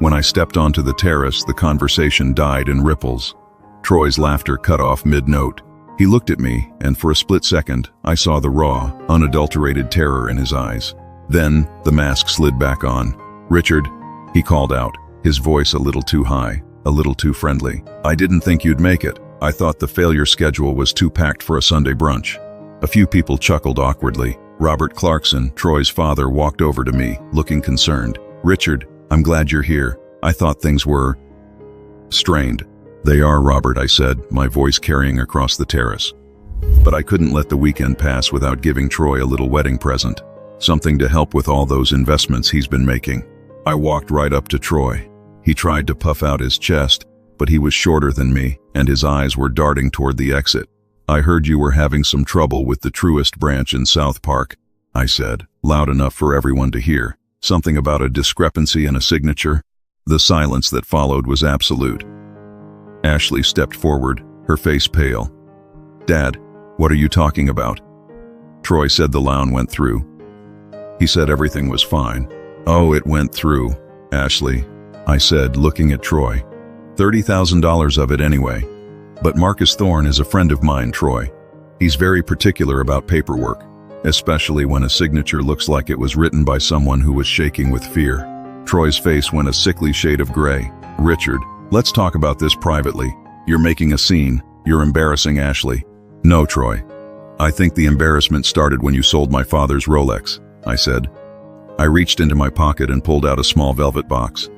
When I stepped onto the terrace, the conversation died in ripples. Troy's laughter cut off mid-note. He looked at me, and for a split second, I saw the raw, unadulterated terror in his eyes. Then, the mask slid back on. Richard, he called out, his voice a little too high, a little too friendly. I didn't think you'd make it. I thought the failure schedule was too packed for a Sunday brunch. A few people chuckled awkwardly. Robert Clarkson, Troy's father, walked over to me, looking concerned. Richard, I'm glad you're here. I thought things were strained. They are, Robert, I said, my voice carrying across the terrace. But I couldn't let the weekend pass without giving Troy a little wedding present. Something to help with all those investments he's been making. I walked right up to Troy. He tried to puff out his chest, but he was shorter than me, and his eyes were darting toward the exit. I heard you were having some trouble with the Truist branch in South Park, I said, loud enough for everyone to hear. Something about a discrepancy in a signature. The silence that followed was absolute. Ashley stepped forward, her face pale. Dad, what are you talking about? Troy said the loan went through. He said everything was fine. Oh, it went through, Ashley, I said, looking at Troy. $30,000 of it anyway. But Marcus Thorne is a friend of mine, Troy. He's very particular about paperwork, especially when a signature looks like it was written by someone who was shaking with fear. Troy's face went a sickly shade of gray. Richard, let's talk about this privately. You're making a scene. You're embarrassing Ashley. No, Troy. I think the embarrassment started when you sold my father's Rolex, I said. I reached into my pocket and pulled out a small velvet box.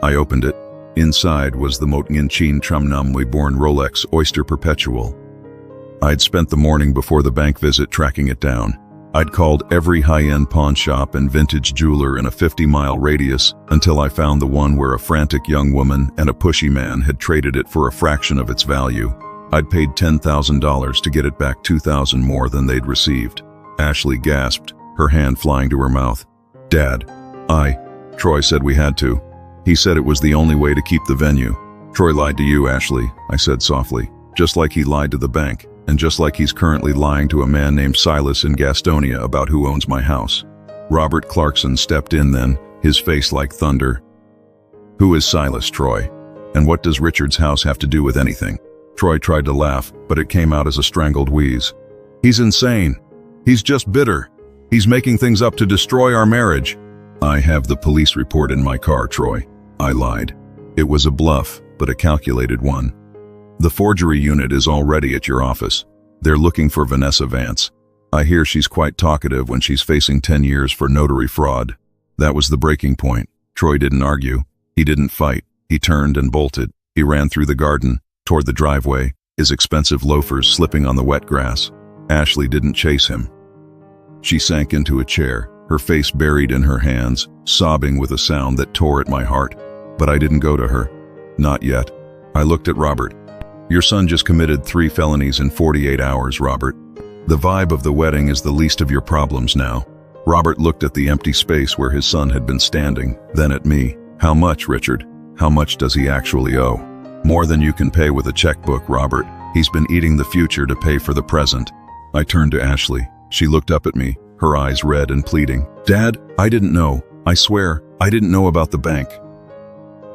I opened it. Inside was the Motnginchin Tramnamwe born Rolex Oyster Perpetual. I'd spent the morning before the bank visit tracking it down. I'd called every high-end pawn shop and vintage jeweler in a 50-mile radius until I found the one where a frantic young woman and a pushy man had traded it for a fraction of its value. I'd paid $10,000 to get it back $2,000 more than they'd received. Ashley gasped, her hand flying to her mouth. "Dad, Troy said we had to. He said it was the only way to keep the venue." "Troy lied to you, Ashley," I said softly, "just like he lied to the bank, and just like he's currently lying to a man named Silas in Gastonia about who owns my house." Robert Clarkson stepped in then, his face like thunder. "Who is Silas, Troy? And what does Richard's house have to do with anything?" Troy tried to laugh, but it came out as a strangled wheeze. "He's insane. He's just bitter. He's making things up to destroy our marriage." "I have the police report in my car, Troy," I lied. It was a bluff, but a calculated one. "The forgery unit is already at your office. They're looking for Vanessa Vance. I hear she's quite talkative when she's facing 10 years for notary fraud." That was the breaking point. Troy didn't argue. He didn't fight. He turned and bolted. He ran through the garden, toward the driveway, his expensive loafers slipping on the wet grass. Ashley didn't chase him. She sank into a chair, her face buried in her hands, sobbing with a sound that tore at my heart. But I didn't go to her. Not yet. I looked at Robert. "Your son just committed 3 felonies in 48 hours, Robert. The vibe of the wedding is the least of your problems now." Robert looked at the empty space where his son had been standing, then at me. "How much, Richard? How much does he actually owe?" "More than you can pay with a checkbook, Robert. He's been eating the future to pay for the present." I turned to Ashley. She looked up at me, her eyes red and pleading. "Dad, I didn't know. I swear, I didn't know about the bank.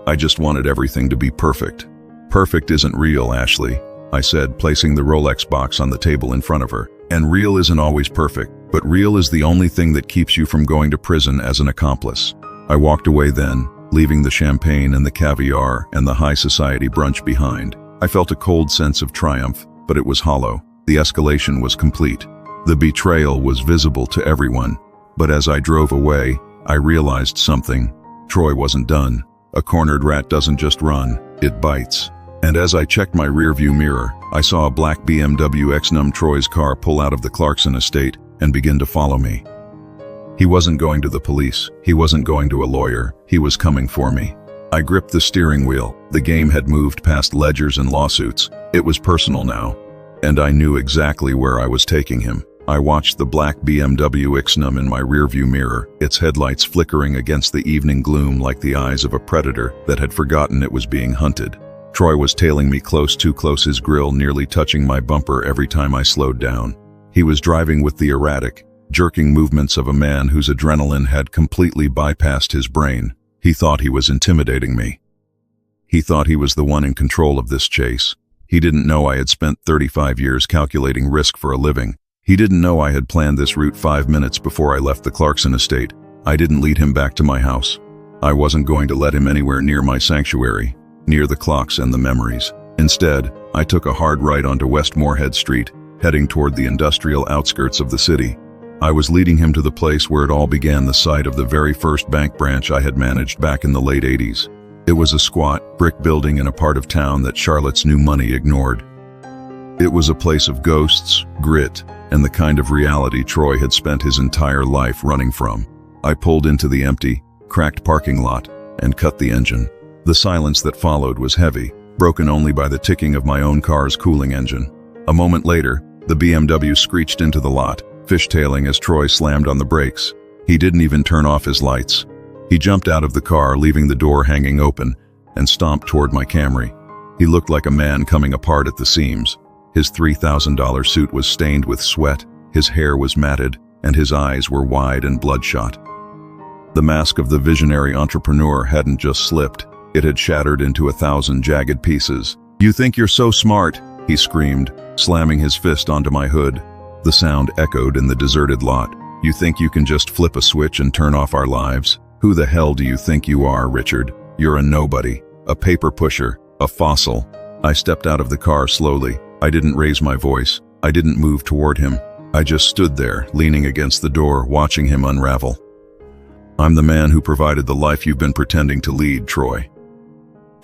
I just wanted everything to be perfect." "Perfect isn't real, Ashley," I said, placing the Rolex box on the table in front of her. "And real isn't always perfect, but real is the only thing that keeps you from going to prison as an accomplice." I walked away then, leaving the champagne and the caviar and the high society brunch behind. I felt a cold sense of triumph, but it was hollow. The escalation was complete. The betrayal was visible to everyone. But as I drove away, I realized something. Troy wasn't done. A cornered rat doesn't just run, it bites. And as I checked my rearview mirror, I saw a black BMW X-Num Troy's car pull out of the Clarkson estate and begin to follow me. He wasn't going to the police. He wasn't going to a lawyer. He was coming for me. I gripped the steering wheel. The game had moved past ledgers and lawsuits. It was personal now. And I knew exactly where I was taking him. I watched the black BMW X-Num in my rearview mirror, its headlights flickering against the evening gloom like the eyes of a predator that had forgotten it was being hunted. Troy was tailing me close, too close, his grill nearly touching my bumper every time I slowed down. He was driving with the erratic, jerking movements of a man whose adrenaline had completely bypassed his brain. He thought he was intimidating me. He thought he was the one in control of this chase. He didn't know I had spent 35 years calculating risk for a living. He didn't know I had planned this route 5 minutes before I left the Clarkson estate. I didn't lead him back to my house. I wasn't going to let him anywhere near my sanctuary, near the clocks and the memories. Instead, I took a hard right onto West Moorhead Street, heading toward the industrial outskirts of the city. I was leading him to the place where it all began, the site of the very first bank branch I had managed back in the late 80s. It was a squat, brick building in a part of town that Charlotte's new money ignored. It was a place of ghosts, grit, and the kind of reality Troy had spent his entire life running from. I pulled into the empty, cracked parking lot and cut the engine. The silence that followed was heavy, broken only by the ticking of my own car's cooling engine. A moment later, the BMW screeched into the lot, fishtailing as Troy slammed on the brakes. He didn't even turn off his lights. He jumped out of the car, leaving the door hanging open, and stomped toward my Camry. He looked like a man coming apart at the seams. His $3,000 suit was stained with sweat, his hair was matted, and his eyes were wide and bloodshot. The mask of the visionary entrepreneur hadn't just slipped, it had shattered into 1,000 jagged pieces. "You think you're so smart," he screamed, slamming his fist onto my hood. The sound echoed in the deserted lot. "You think you can just flip a switch and turn off our lives? Who the hell do you think you are, Richard? You're a nobody, a paper pusher, a fossil." I stepped out of the car slowly. I didn't raise my voice. I didn't move toward him. I just stood there, leaning against the door, watching him unravel. "I'm the man who provided the life you've been pretending to lead, Troy."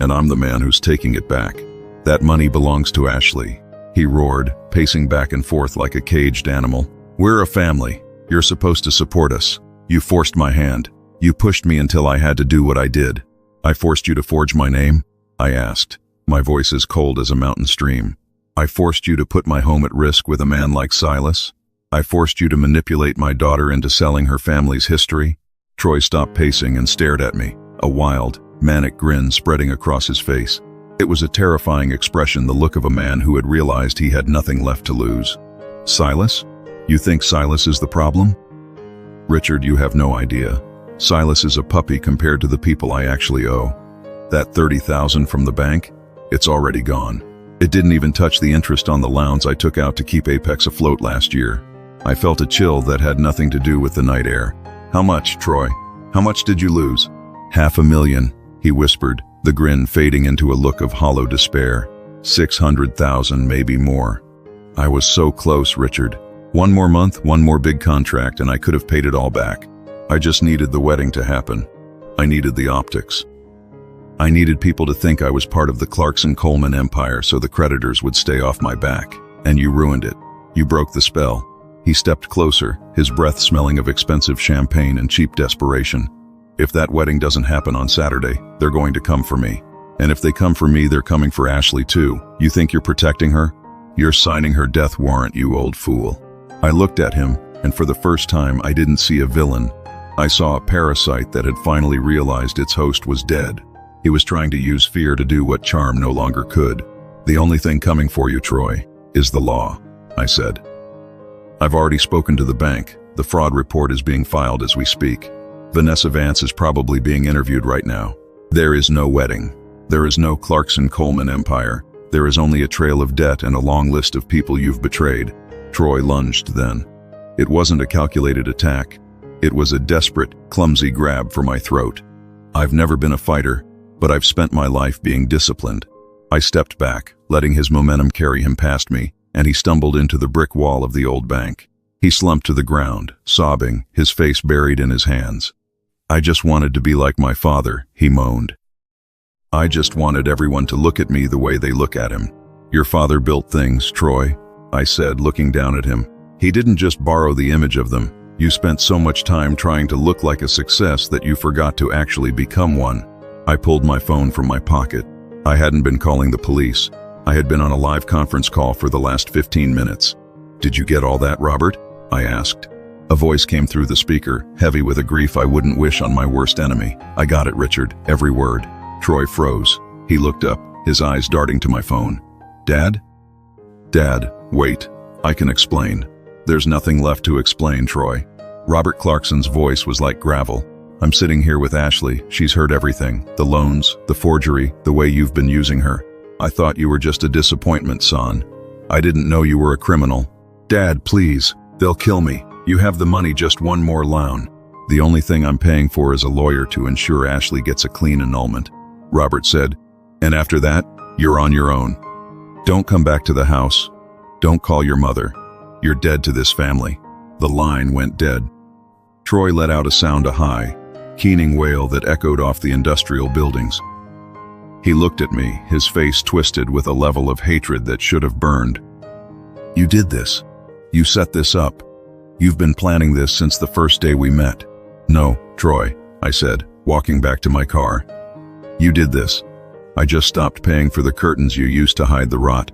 and I'm the man who's taking it back. That money belongs to Ashley," he roared, pacing back and forth like a caged animal. "We're a family. You're supposed to support us. You forced my hand. You pushed me until I had to do what I did." "I forced you to forge my name?" I asked, my voice as cold as a mountain stream. "I forced you to put my home at risk with a man like Silas? I forced you to manipulate my daughter into selling her family's history?" Troy stopped pacing and stared at me, a wild, manic grin spreading across his face. It was a terrifying expression, the look of a man who had realized he had nothing left to lose. "Silas? You think Silas is the problem?" "Richard, you have no idea. Silas is a puppy compared to the people I actually owe. That $30,000 from the bank? It's already gone. It didn't even touch the interest on the loans I took out to keep Apex afloat last year." I felt a chill that had nothing to do with the night air. "How much, Troy? How much did you lose?" "500,000, he whispered, the grin fading into a look of hollow despair. 600,000, maybe more. I was so close, Richard. One more month, one more big contract, and I could have paid it all back. I just needed the wedding to happen. I needed the optics. I needed people to think I was part of the Clarkson-Coleman empire so the creditors would stay off my back. And you ruined it. You broke the spell." He stepped closer, his breath smelling of expensive champagne and cheap desperation. "If that wedding doesn't happen on Saturday, they're going to come for me. And if they come for me, they're coming for Ashley too. You think you're protecting her? You're signing her death warrant, you old fool." I looked at him, and for the first time I didn't see a villain. I saw a parasite that had finally realized its host was dead. He was trying to use fear to do what charm no longer could. "The only thing coming for you, Troy, is the law," I said. "I've already spoken to the bank. The fraud report is being filed as we speak. Vanessa Vance is probably being interviewed right now. There is no wedding. There is no Clarkson-Coleman empire. There is only a trail of debt and a long list of people you've betrayed." Troy lunged then. It wasn't a calculated attack. It was a desperate, clumsy grab for my throat. I've never been a fighter, but I've spent my life being disciplined. I stepped back, letting his momentum carry him past me, and he stumbled into the brick wall of the old bank. He slumped to the ground, sobbing, his face buried in his hands. "I just wanted to be like my father," he moaned. "I just wanted everyone to look at me the way they look at him." "Your father built things, Troy," I said, looking down at him. "He didn't just borrow the image of them. You spent so much time trying to look like a success that you forgot to actually become one." I pulled my phone from my pocket. I hadn't been calling the police. I had been on a live conference call for the last 15 minutes. "Did you get all that, Robert?" I asked. A voice came through the speaker, heavy with a grief I wouldn't wish on my worst enemy. "I got it, Richard, every word." Troy froze. He looked up, his eyes darting to my phone. "Dad?" "Dad, wait. I can explain." "There's nothing left to explain, Troy." Robert Clarkson's voice was like gravel. "I'm sitting here with Ashley. She's heard everything. The loans, the forgery, the way you've been using her. I thought you were just a disappointment, son. I didn't know you were a criminal." "Dad, please. They'll kill me. You have the money, just one more loan." "The only thing I'm paying for is a lawyer to ensure Ashley gets a clean annulment," Robert said. "And after that, you're on your own. Don't come back to the house. Don't call your mother. You're dead to this family." The line went dead. Troy let out a sound, a high, keening wail that echoed off the industrial buildings. He looked at me, his face twisted with a level of hatred that should have burned. "You did this. You set this up. You've been planning this since the first day we met." "No, Troy," I said, walking back to my car. "You did this. I just stopped paying for the curtains you used to hide the rot.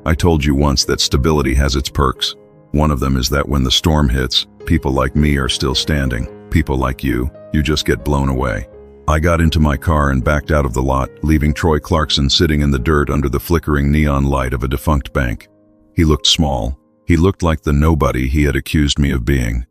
I told you once that stability has its perks. One of them is that when the storm hits, people like me are still standing. People like you just get blown away." I got into my car and backed out of the lot, leaving Troy Clarkson sitting in the dirt under the flickering neon light of a defunct bank. He looked small. He looked like the nobody he had accused me of being.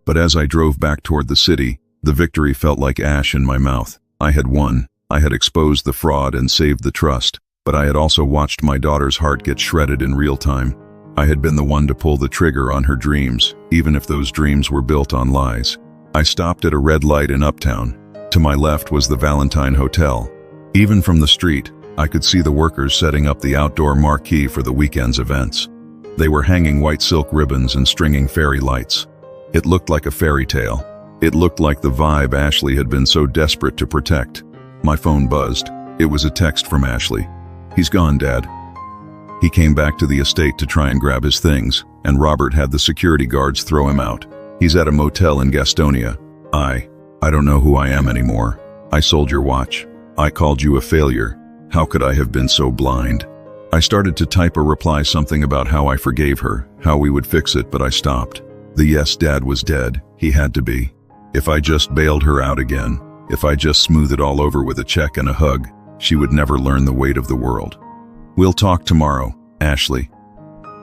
But as I drove back toward the city, the victory felt like ash in my mouth. I had won. I had exposed the fraud and saved the trust, but I had also watched my daughter's heart get shredded in real time. I had been the one to pull the trigger on her dreams, even if those dreams were built on lies. I stopped at a red light in Uptown. To my left was the Valentine Hotel. Even from the street, I could see the workers setting up the outdoor marquee for the weekend's events. They were hanging white silk ribbons and stringing fairy lights. It looked like a fairy tale. It looked like the vibe Ashley had been so desperate to protect. My phone buzzed. It was a text from Ashley. "He's gone, Dad." He came back to the estate to try and grab his things, and Robert had the security guards throw him out. "He's at a motel in Gastonia. I don't know who I am anymore. I sold your watch. I called you a failure. How could I have been so blind?" I started to type a reply, something about how I forgave her, how we would fix it, but I stopped. The yes, Dad was dead. He had to be. If I just bailed her out again, if I just smoothed it all over with a check and a hug, she would never learn the weight of the world. "We'll talk tomorrow, Ashley."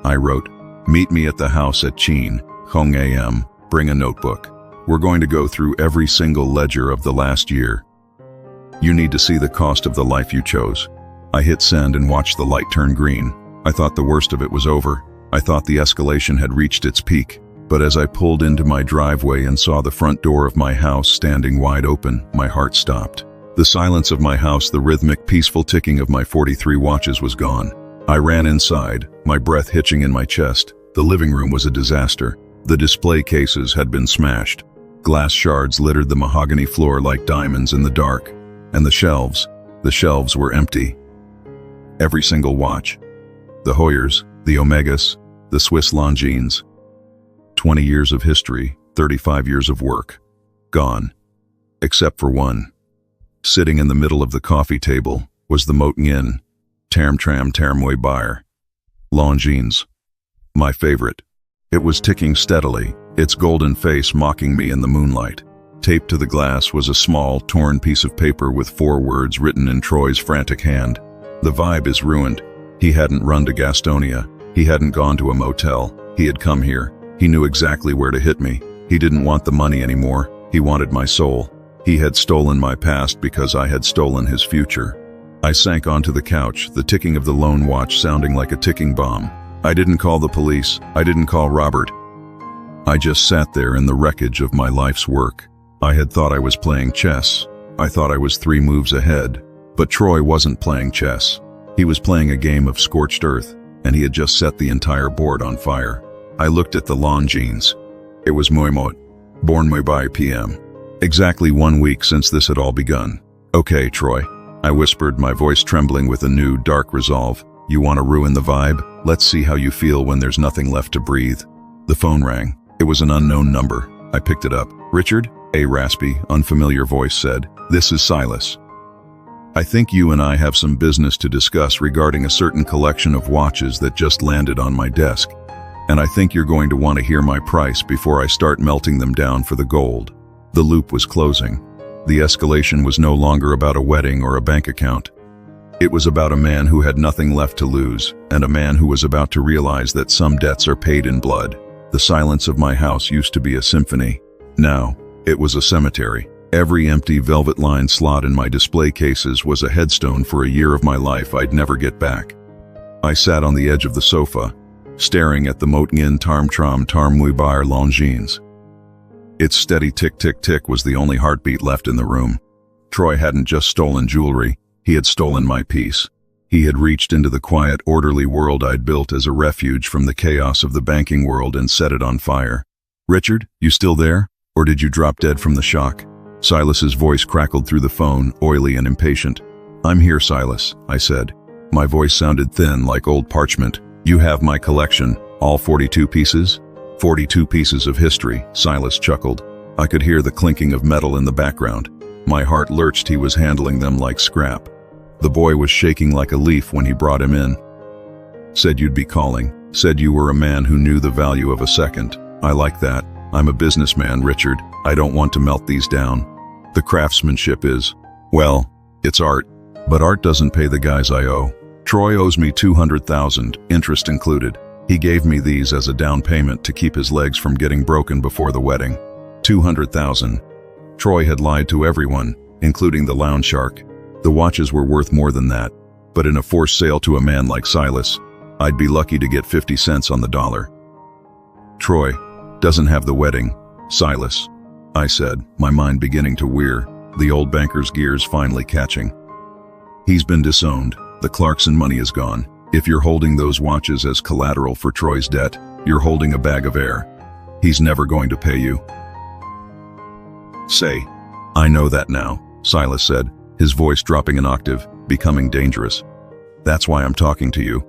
I wrote, "Meet me at the house at Chin, Hong AM. Bring a notebook. We're going to go through every single ledger of the last year. You need to see the cost of the life you chose." I hit send and watched the light turn green. I thought the worst of it was over. I thought the escalation had reached its peak. But as I pulled into my driveway and saw the front door of my house standing wide open, my heart stopped. The silence of my house, the rhythmic, peaceful ticking of my 43 watches was gone. I ran inside, my breath hitching in my chest. The living room was a disaster. The display cases had been smashed. Glass shards littered the mahogany floor like diamonds in the dark. And the shelves were empty. Every single watch. The Hoyers, the Omegas, the Swiss Longines. 20 years of history, 35 years of work. Gone. Except for one. Sitting in the middle of the coffee table was the Moten Inn, Term Tram Termway Buyer. Longines. My favorite. It was ticking steadily, its golden face mocking me in the moonlight. Taped to the glass was a small, torn piece of paper with 4 words written in Troy's frantic hand. "The vibe is ruined." He hadn't run to Gastonia. He hadn't gone to a motel. He had come here. He knew exactly where to hit me. He didn't want the money anymore. He wanted my soul. He had stolen my past because I had stolen his future. I sank onto the couch, the ticking of the lone watch sounding like a ticking bomb. I didn't call the police. I didn't call Robert. I just sat there in the wreckage of my life's work. I had thought I was playing chess. I thought I was 3 moves ahead. But Troy wasn't playing chess. He was playing a game of scorched earth, and he had just set the entire board on fire. I looked at the Longines. It was Moimot, born by PM. Exactly 1 week since this had all begun. "Okay, Troy," I whispered, my voice trembling with a new, dark resolve. "You want to ruin the vibe? Let's see how you feel when there's nothing left to breathe." The phone rang. It was an unknown number. I picked it up. "Richard?" A raspy, unfamiliar voice said. "This is Silas. I think you and I have some business to discuss regarding a certain collection of watches that just landed on my desk. And I think you're going to want to hear my price before I start melting them down for the gold." The loop was closing. The escalation was no longer about a wedding or a bank account. It was about a man who had nothing left to lose, and a man who was about to realize that some debts are paid in blood. The silence of my house used to be a symphony. Now, it was a cemetery. Every empty velvet-lined slot in my display cases was a headstone for a year of my life I'd never get back. I sat on the edge of the sofa, staring at the Moten Inn Tarm Tram Tarmway Buyer Longines. Its steady tick-tick-tick was the only heartbeat left in the room. Troy hadn't just stolen jewelry, he had stolen my peace. He had reached into the quiet, orderly world I'd built as a refuge from the chaos of the banking world and set it on fire. "Richard, you still there? Or did you drop dead from the shock?" Silas's voice crackled through the phone, oily and impatient. "I'm here, Silas," I said. My voice sounded thin, like old parchment. "You have my collection, all 42 pieces?" 42 pieces of history, Silas chuckled. I could hear the clinking of metal in the background. My heart lurched. He was handling them like scrap. The boy was shaking like a leaf when he brought him in. "Said you'd be calling. Said you were a man who knew the value of a second. I like that. I'm a businessman, Richard. I don't want to melt these down. The craftsmanship is, well, it's art. But art doesn't pay the guys I owe. Troy owes me $200,000, interest included. He gave me these as a down payment to keep his legs from getting broken before the wedding. $200,000. Troy had lied to everyone, including the loan shark. The watches were worth more than that, but in a forced sale to a man like Silas, I'd be lucky to get 50 cents on the dollar. "Troy doesn't have the wedding, Silas," I said, my mind beginning to weir, the old banker's gears finally catching. "He's been disowned. The Clarkson money is gone. If you're holding those watches as collateral for Troy's debt, you're holding a bag of air. He's never going to pay you." "Say, I know that now," Silas said, his voice dropping an octave. becoming dangerous. That's why I'm talking to you.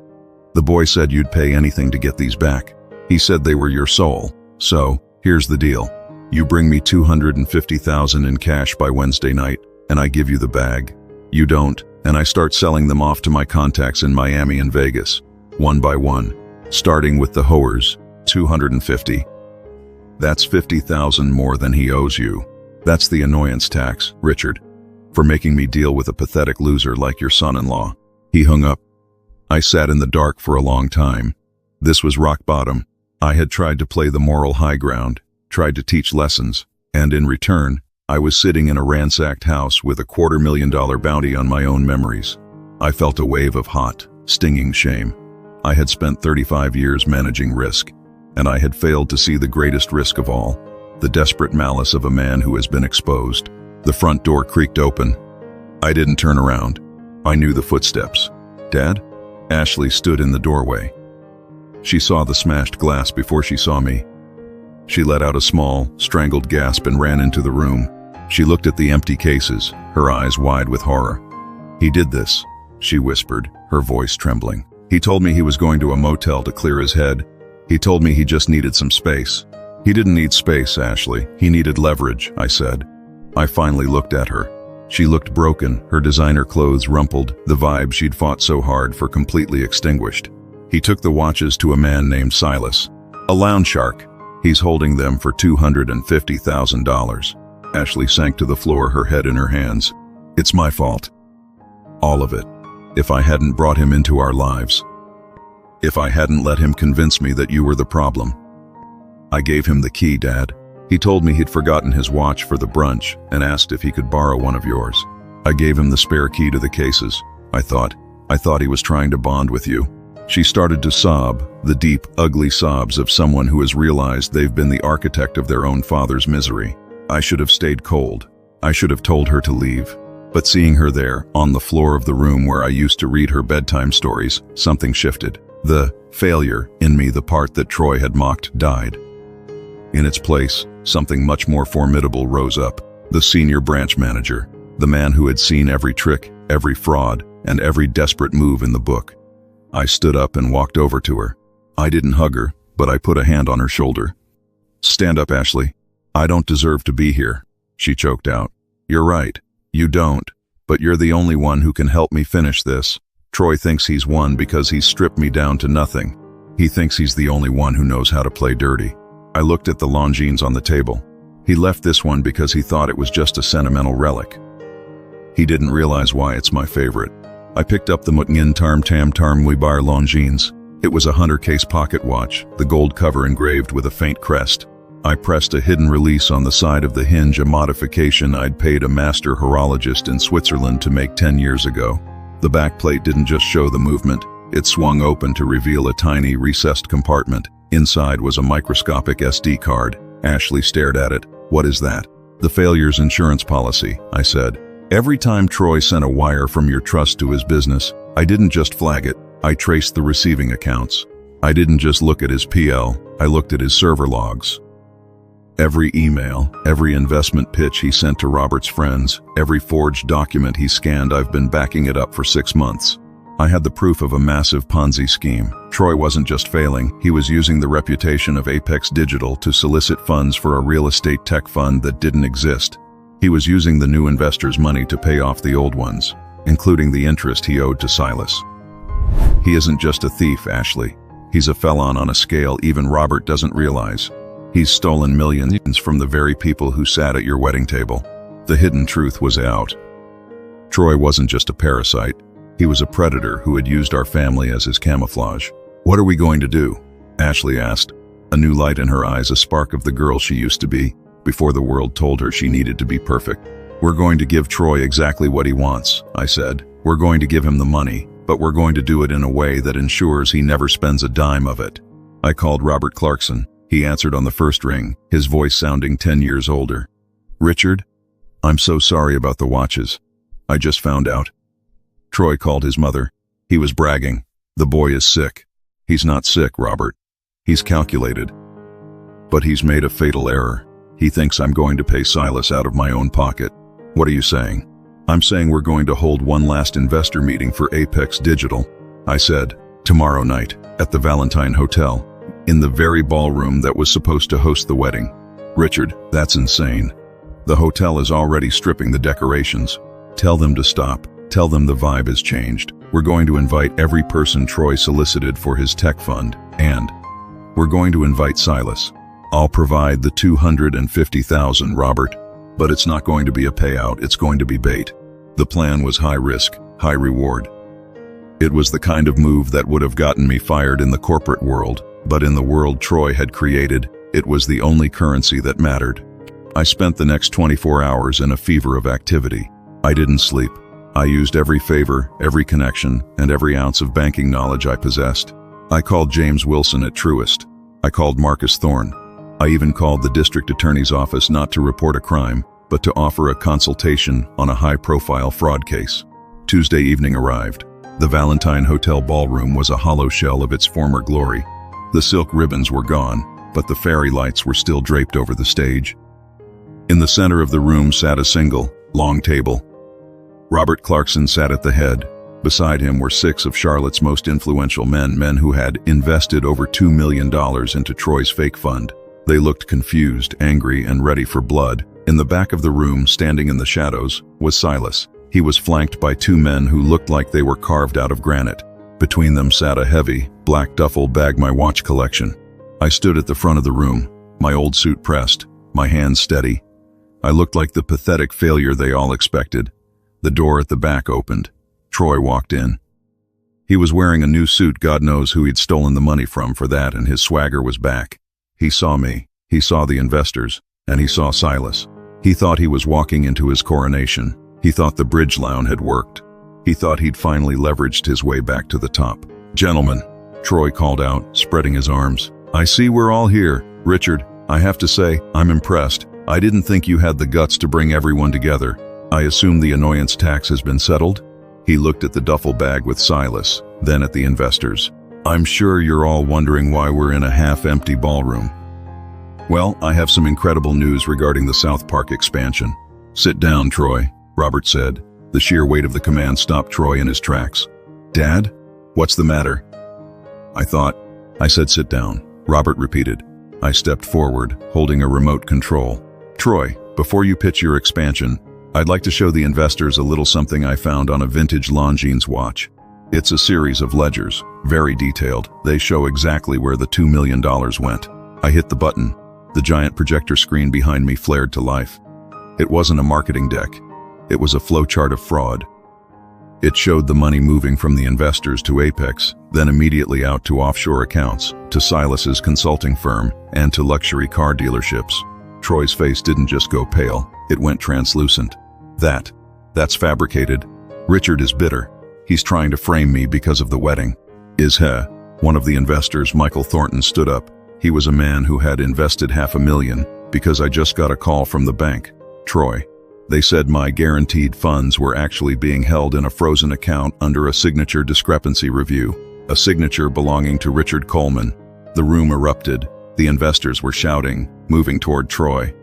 The boy said you'd pay anything to get these back. He said they were your soul. So, here's the deal. You bring me $250,000 in cash by Wednesday night, and I give you the bag. You don't, and I start selling them off to my contacts in Miami and Vegas, one by one, starting with the hoers, $250,000. That's $50,000 more than he owes you. That's the annoyance tax, Richard, for making me deal with a pathetic loser like your son-in-law. He hung up. I sat in the dark for a long time. This was rock bottom. I had tried to play the moral high ground, tried to teach lessons, and in return, I was sitting in a ransacked house with a $250,000 bounty on my own memories. I felt a wave of hot, stinging shame. I had spent 35 years managing risk, and I had failed to see the greatest risk of all, the desperate malice of a man who has been exposed. The front door creaked open. I didn't turn around. I knew the footsteps. Dad? Ashley stood in the doorway. She saw the smashed glass before she saw me. She let out a small, strangled gasp and ran into the room. She looked at the empty cases, her eyes wide with horror. He did this, she whispered, her voice trembling. He told me he was going to a motel to clear his head. He told me he just needed some space. He didn't need space, Ashley. He needed leverage, I said. I finally looked at her. She looked broken, her designer clothes rumpled, the vibe she'd fought so hard for completely extinguished. He took the watches to a man named Silas, a loan shark. He's holding them for $250,000. Ashley sank to the floor, her head in her hands. It's my fault. All of it. If I hadn't brought him into our lives. If I hadn't let him convince me that you were the problem. I gave him the key, Dad. He told me he'd forgotten his watch for the brunch and asked if he could borrow one of yours. I gave him the spare key to the cases. I thought he was trying to bond with you. She started to sob, the deep, ugly sobs of someone who has realized they've been the architect of their own father's misery. I should have stayed cold. I should have told her to leave. But seeing her there, on the floor of the room where I used to read her bedtime stories, something shifted. The failure in me, the part that Troy had mocked, died. In its place, something much more formidable rose up. The senior branch manager, the man who had seen every trick, every fraud, and every desperate move in the book. I stood up and walked over to her. I didn't hug her, but I put a hand on her shoulder. Stand up, Ashley. I don't deserve to be here, she choked out. You're right. You don't. But you're the only one who can help me finish this. Troy thinks he's won because he's stripped me down to nothing. He thinks he's the only one who knows how to play dirty. I looked at the Longines on the table. He left this one because he thought it was just a sentimental relic. He didn't realize why it's my favorite. I picked up the Mutngin Tarm Tam Tarm Webar Longines. It was a Hunter case pocket watch, the gold cover engraved with a faint crest. I pressed a hidden release on the side of the hinge, a modification I'd paid a master horologist in Switzerland to make 10 years ago. The backplate didn't just show the movement. It swung open to reveal a tiny, recessed compartment. Inside was a microscopic SD card. Ashley stared at it. What is that? The failures insurance policy, I said. Every time Troy sent a wire from your trust to his business, I didn't just flag it. I traced the receiving accounts. I didn't just look at his PL. I looked at his server logs. Every email, every investment pitch he sent to Robert's friends, every forged document he scanned, I've been backing it up for 6 months. I had the proof of a massive Ponzi scheme. Troy wasn't just failing, he was using the reputation of Apex Digital to solicit funds for a real estate tech fund that didn't exist. He was using the new investors' money to pay off the old ones, including the interest he owed to Silas. He isn't just a thief, Ashley. He's a felon on a scale even Robert doesn't realize. He's stolen millions from the very people who sat at your wedding table. The hidden truth was out. Troy wasn't just a parasite. He was a predator who had used our family as his camouflage. What are we going to do? Ashley asked, a new light in her eyes, a spark of the girl she used to be, before the world told her she needed to be perfect. We're going to give Troy exactly what he wants, I said. We're going to give him the money, but we're going to do it in a way that ensures he never spends a dime of it. I called Robert Clarkson. He answered on the first ring, his voice sounding 10 years older. Richard, I'm so sorry about the watches. I just found out. Troy called his mother. He was bragging. The boy is sick. He's not sick, Robert. He's calculated. But he's made a fatal error. He thinks I'm going to pay Silas out of my own pocket. What are you saying? I'm saying we're going to hold one last investor meeting for Apex Digital. I said, tomorrow night, at the Valentine Hotel, in the very ballroom that was supposed to host the wedding. Richard, that's insane. The hotel is already stripping the decorations. Tell them to stop. Tell them the vibe has changed. We're going to invite every person Troy solicited for his tech fund, and we're going to invite Silas. I'll provide the $250,000, Robert, but it's not going to be a payout, it's going to be bait. The plan was high risk, high reward. It was the kind of move that would have gotten me fired in the corporate world, but in the world Troy had created, it was the only currency that mattered. I spent the next 24 hours in a fever of activity. I didn't sleep. I used every favor, every connection, and every ounce of banking knowledge I possessed. I called James Wilson at Truist. I called Marcus Thorne. I even called the district attorney's office not to report a crime, but to offer a consultation on a high-profile fraud case. Tuesday evening arrived. The Valentine Hotel ballroom was a hollow shell of its former glory. The silk ribbons were gone, but the fairy lights were still draped over the stage. In the center of the room sat a single, long table. Robert Clarkson sat at the head. Beside him were 6 of Charlotte's most influential men who had invested over $2 million into Troy's fake fund. They looked confused, angry, and ready for blood. In the back of the room, standing in the shadows, was Silas. He was flanked by 2 men who looked like they were carved out of granite. Between them sat a heavy, black duffel bag, my watch collection. I stood at the front of the room, my old suit pressed, my hands steady. I looked like the pathetic failure they all expected. The door at the back opened. Troy walked in. He was wearing a new suit, God knows who he'd stolen the money from for that, and his swagger was back. He saw me, he saw the investors, and he saw Silas. He thought he was walking into his coronation. He thought the bridge loan had worked. He thought he'd finally leveraged his way back to the top. Gentlemen, Troy called out, spreading his arms. I see we're all here. Richard, I have to say, I'm impressed. I didn't think you had the guts to bring everyone together. I assume the annoyance tax has been settled? He looked at the duffel bag with Silas, then at the investors. I'm sure you're all wondering why we're in a half-empty ballroom. Well, I have some incredible news regarding the South Park expansion. Sit down, Troy, Robert said. The sheer weight of the command stopped Troy in his tracks. Dad? What's the matter? I said sit down, Robert repeated. I stepped forward, holding a remote control. Troy, before you pitch your expansion, I'd like to show the investors a little something I found on a vintage Longines watch. It's a series of ledgers, very detailed. They show exactly where the $2 million went. I hit the button. The giant projector screen behind me flared to life. It wasn't a marketing deck. It was a flowchart of fraud. It showed the money moving from the investors to Apex, then immediately out to offshore accounts, to Silas's consulting firm, and to luxury car dealerships. Troy's face didn't just go pale, it went translucent. That's fabricated. Richard is bitter. He's trying to frame me because of the wedding. One of the investors, Michael Thornton, stood up. He was a man who had invested $500,000 because I just got a call from the bank. Troy. They said my guaranteed funds were actually being held in a frozen account under a signature discrepancy review, a signature belonging to Richard Coleman. The room erupted. The investors were shouting, moving toward Troy.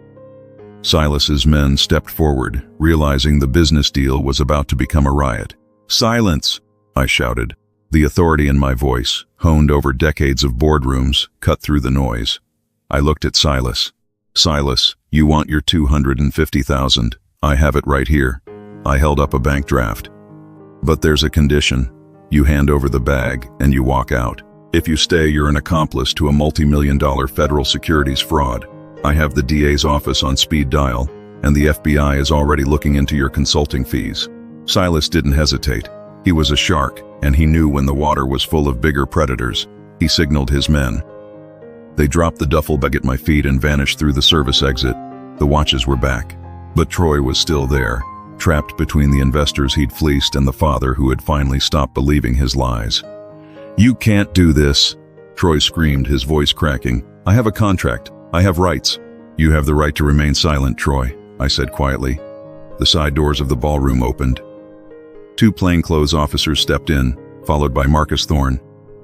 Silas's men stepped forward, realizing the business deal was about to become a riot. Silence! I shouted. The authority in my voice, honed over decades of boardrooms, cut through the noise. I looked at Silas. Silas, you want your $250,000. I have it right here. I held up a bank draft. But there's a condition. You hand over the bag and you walk out. If you stay, you're an accomplice to a multi-million-dollar federal securities fraud. I have the DA's office on speed dial, and the FBI is already looking into your consulting fees. Silas didn't hesitate. He was a shark, and he knew when the water was full of bigger predators. He signaled his men. They dropped the duffel bag at my feet and vanished through the service exit. The watches were back. But Troy was still there, trapped between the investors he'd fleeced and the father who had finally stopped believing his lies. You can't do this, Troy screamed, his voice cracking. I have a contract. I have rights. You have the right to remain silent, Troy, I said quietly. The side doors of the ballroom opened. 2 plainclothes officers stepped in, followed by Marcus Thorne.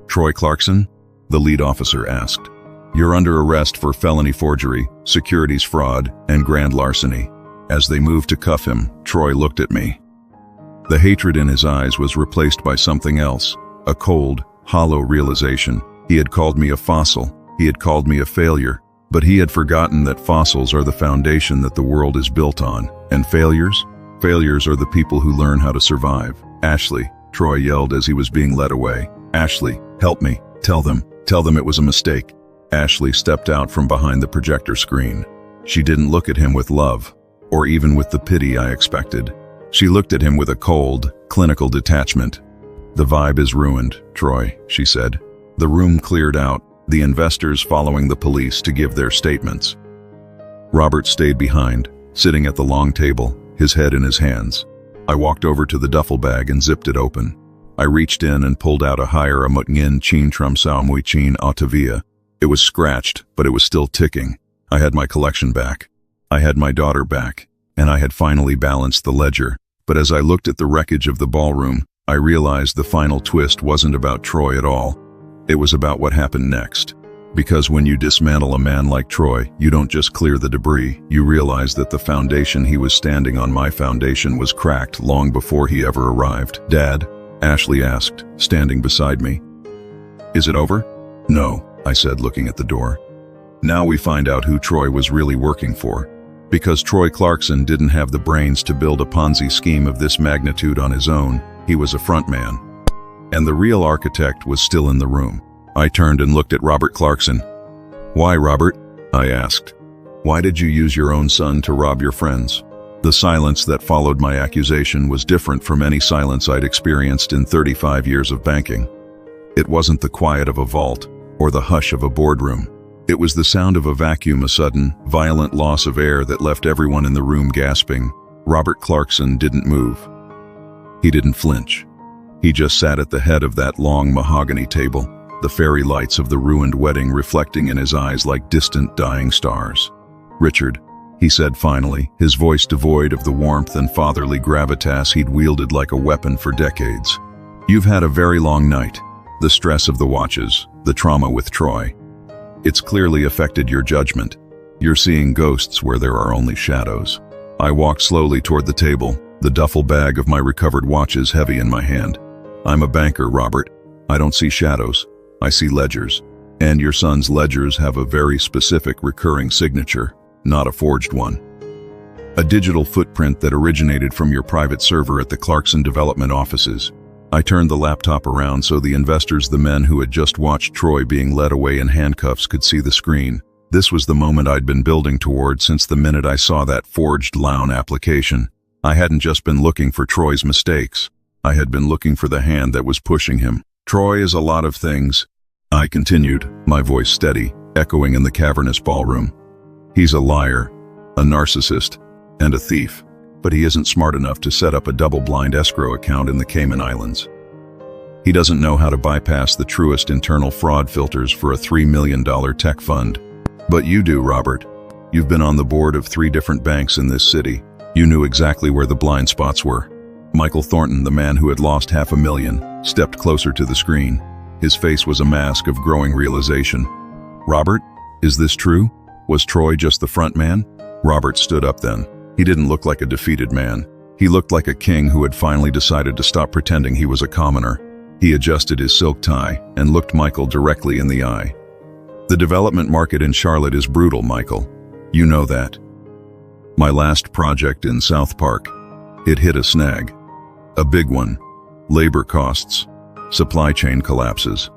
Troy Clarkson? The lead officer asked. You're under arrest for felony forgery, securities fraud, and grand larceny. As they moved to cuff him, Troy looked at me. The hatred in his eyes was replaced by something else, a cold, hollow realization. He had called me a fossil, he had called me a failure, but he had forgotten that fossils are the foundation that the world is built on, and failures? Failures are the people who learn how to survive. Ashley, Troy yelled as he was being led away. Ashley, help me. Tell them it was a mistake. Ashley stepped out from behind the projector screen. She didn't look at him with love, or even with the pity I expected. She looked at him with a cold, clinical detachment. The vibe is ruined, Troy, she said. The room cleared out, the investors following the police to give their statements. Robert stayed behind, sitting at the long table, his head in his hands. I walked over to the duffel bag and zipped it open. I reached in and pulled out a hire a mutngin chin trum sao mui chin Otavia. It was scratched, but it was still ticking. I had my collection back. I had my daughter back, and I had finally balanced the ledger. But as I looked at the wreckage of the ballroom, I realized the final twist wasn't about Troy at all. It was about what happened next. Because when you dismantle a man like Troy, you don't just clear the debris, you realize that the foundation he was standing on, my foundation, was cracked long before he ever arrived. Dad? Ashley asked, standing beside me. Is it over? No, I said, looking at the door. Now we find out who Troy was really working for. Because Troy Clarkson didn't have the brains to build a Ponzi scheme of this magnitude on his own, he was a front man. And the real architect was still in the room. I turned and looked at Robert Clarkson. Why, Robert? I asked. Why did you use your own son to rob your friends? The silence that followed my accusation was different from any silence I'd experienced in 35 years of banking. It wasn't the quiet of a vault or the hush of a boardroom. It was the sound of a vacuum, a sudden, violent loss of air that left everyone in the room gasping. Robert Clarkson didn't move. He didn't flinch. He just sat at the head of that long mahogany table, the fairy lights of the ruined wedding reflecting in his eyes like distant dying stars. Richard, he said finally, his voice devoid of the warmth and fatherly gravitas he'd wielded like a weapon for decades. You've had a very long night. The stress of the watches, the trauma with Troy. It's clearly affected your judgment. You're seeing ghosts where there are only shadows. I walked slowly toward the table, the duffel bag of my recovered watches heavy in my hand. I'm a banker, Robert. I don't see shadows. I see ledgers. And your son's ledgers have a very specific recurring signature, not a forged one. A digital footprint that originated from your private server at the Clarkson development offices. I turned the laptop around so the investors, the men who had just watched Troy being led away in handcuffs, could see the screen. This was the moment I'd been building toward since the minute I saw that forged loan application. I hadn't just been looking for Troy's mistakes. I had been looking for the hand that was pushing him. Troy is a lot of things, I continued, my voice steady, echoing in the cavernous ballroom. He's a liar, a narcissist, and a thief. But he isn't smart enough to set up a double-blind escrow account in the Cayman Islands. He doesn't know how to bypass the truest internal fraud filters for a $3 million tech fund. But you do, Robert. You've been on the board of 3 different banks in this city. You knew exactly where the blind spots were. Michael Thornton, the man who had lost $500,000, stepped closer to the screen. His face was a mask of growing realization. Robert, is this true? Was Troy just the front man? Robert stood up then. He didn't look like a defeated man. He looked like a king who had finally decided to stop pretending he was a commoner. He adjusted his silk tie and looked Michael directly in the eye. The development market in Charlotte is brutal, Michael. You know that. My last project in South Park, it hit a snag. A big one. Labor costs. Supply chain collapses.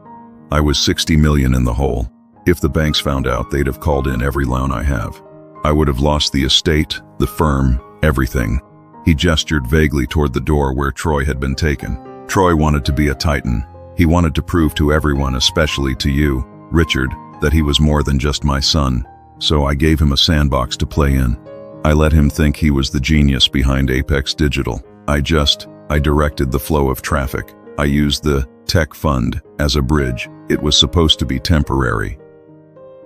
I was $60 million in the hole. If the banks found out, they'd have called in every loan I have. I would have lost the estate, the firm, everything. He gestured vaguely toward the door where Troy had been taken. Troy wanted to be a titan. He wanted to prove to everyone, especially to you, Richard, that he was more than just my son. So I gave him a sandbox to play in. I let him think he was the genius behind Apex Digital. I directed the flow of traffic. I used the tech fund as a bridge. It was supposed to be temporary.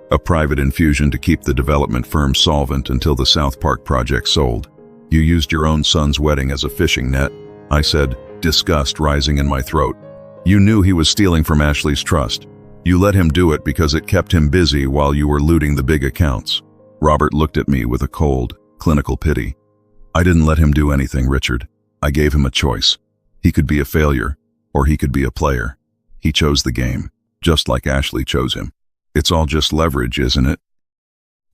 A private infusion to keep the development firm solvent until the South Park project sold. You used your own son's wedding as a fishing net, I said, disgust rising in my throat. You knew he was stealing from Ashley's trust. You let him do it because it kept him busy while you were looting the big accounts. Robert looked at me with a cold, clinical pity. I didn't let him do anything, Richard. I gave him a choice. He could be a failure, or he could be a player. He chose the game, just like Ashley chose him. It's all just leverage, isn't it?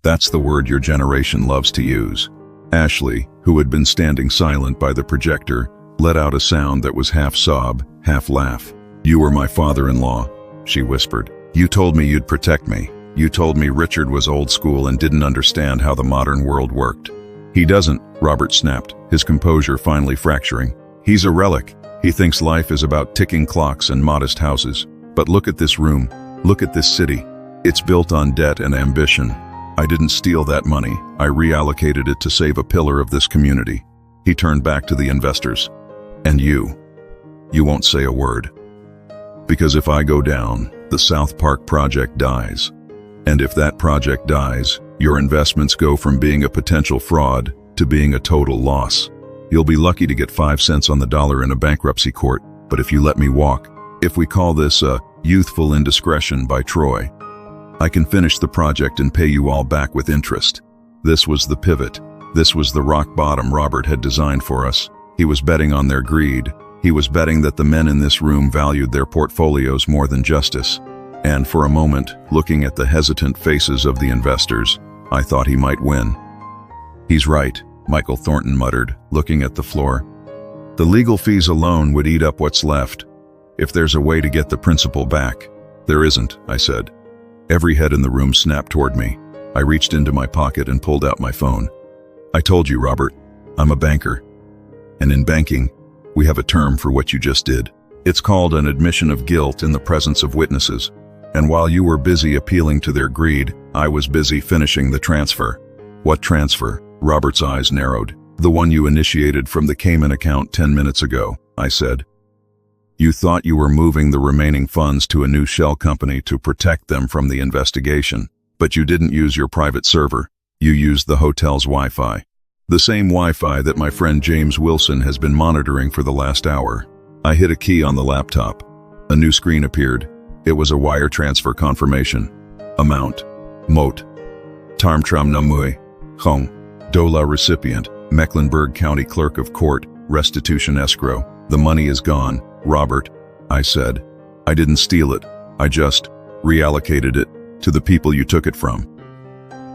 That's the word your generation loves to use. Ashley, who had been standing silent by the projector, let out a sound that was half sob, half laugh. "You were my father-in-law," she whispered. "You told me you'd protect me. You told me Richard was old school and didn't understand how the modern world worked." "He doesn't," Robert snapped, his composure finally fracturing. "He's a relic. He thinks life is about ticking clocks and modest houses. But look at this room. Look at this city. It's built on debt and ambition. I didn't steal that money. I reallocated it to save a pillar of this community." He turned back to the investors. "And you won't say a word. Because if I go down, the South Park project dies. And if that project dies, your investments go from being a potential fraud to being a total loss. You'll be lucky to get 5 cents on the dollar in a bankruptcy court, but if you let me walk, if we call this a youthful indiscretion by Troy, I can finish the project and pay you all back with interest." This was the pivot. This was the rock bottom Robert had designed for us. He was betting on their greed. He was betting that the men in this room valued their portfolios more than justice. And for a moment, looking at the hesitant faces of the investors, I thought he might win. "He's right," Michael Thornton muttered, looking at the floor. "The legal fees alone would eat up what's left. If there's a way to get the principal back." "There isn't," I said. Every head in the room snapped toward me. I reached into my pocket and pulled out my phone. "I told you, Robert, I'm a banker. And in banking, we have a term for what you just did. It's called an admission of guilt in the presence of witnesses. And while you were busy appealing to their greed, I was busy finishing the transfer." "What transfer?" Robert's eyes narrowed. "The one you initiated from the Cayman account 10 minutes ago," I said. "You thought you were moving the remaining funds to a new shell company to protect them from the investigation, but you didn't use your private server. You used the hotel's Wi-Fi. The same Wi-Fi that my friend James Wilson has been monitoring for the last hour." I hit a key on the laptop. A new screen appeared. It was a wire transfer confirmation. Amount: Mot. Tarmtram Namui. Hong. Dola recipient. Mecklenburg County Clerk of Court. Restitution escrow. "The money is gone, Robert," I said. "I didn't steal it. I just reallocated it to the people you took it from.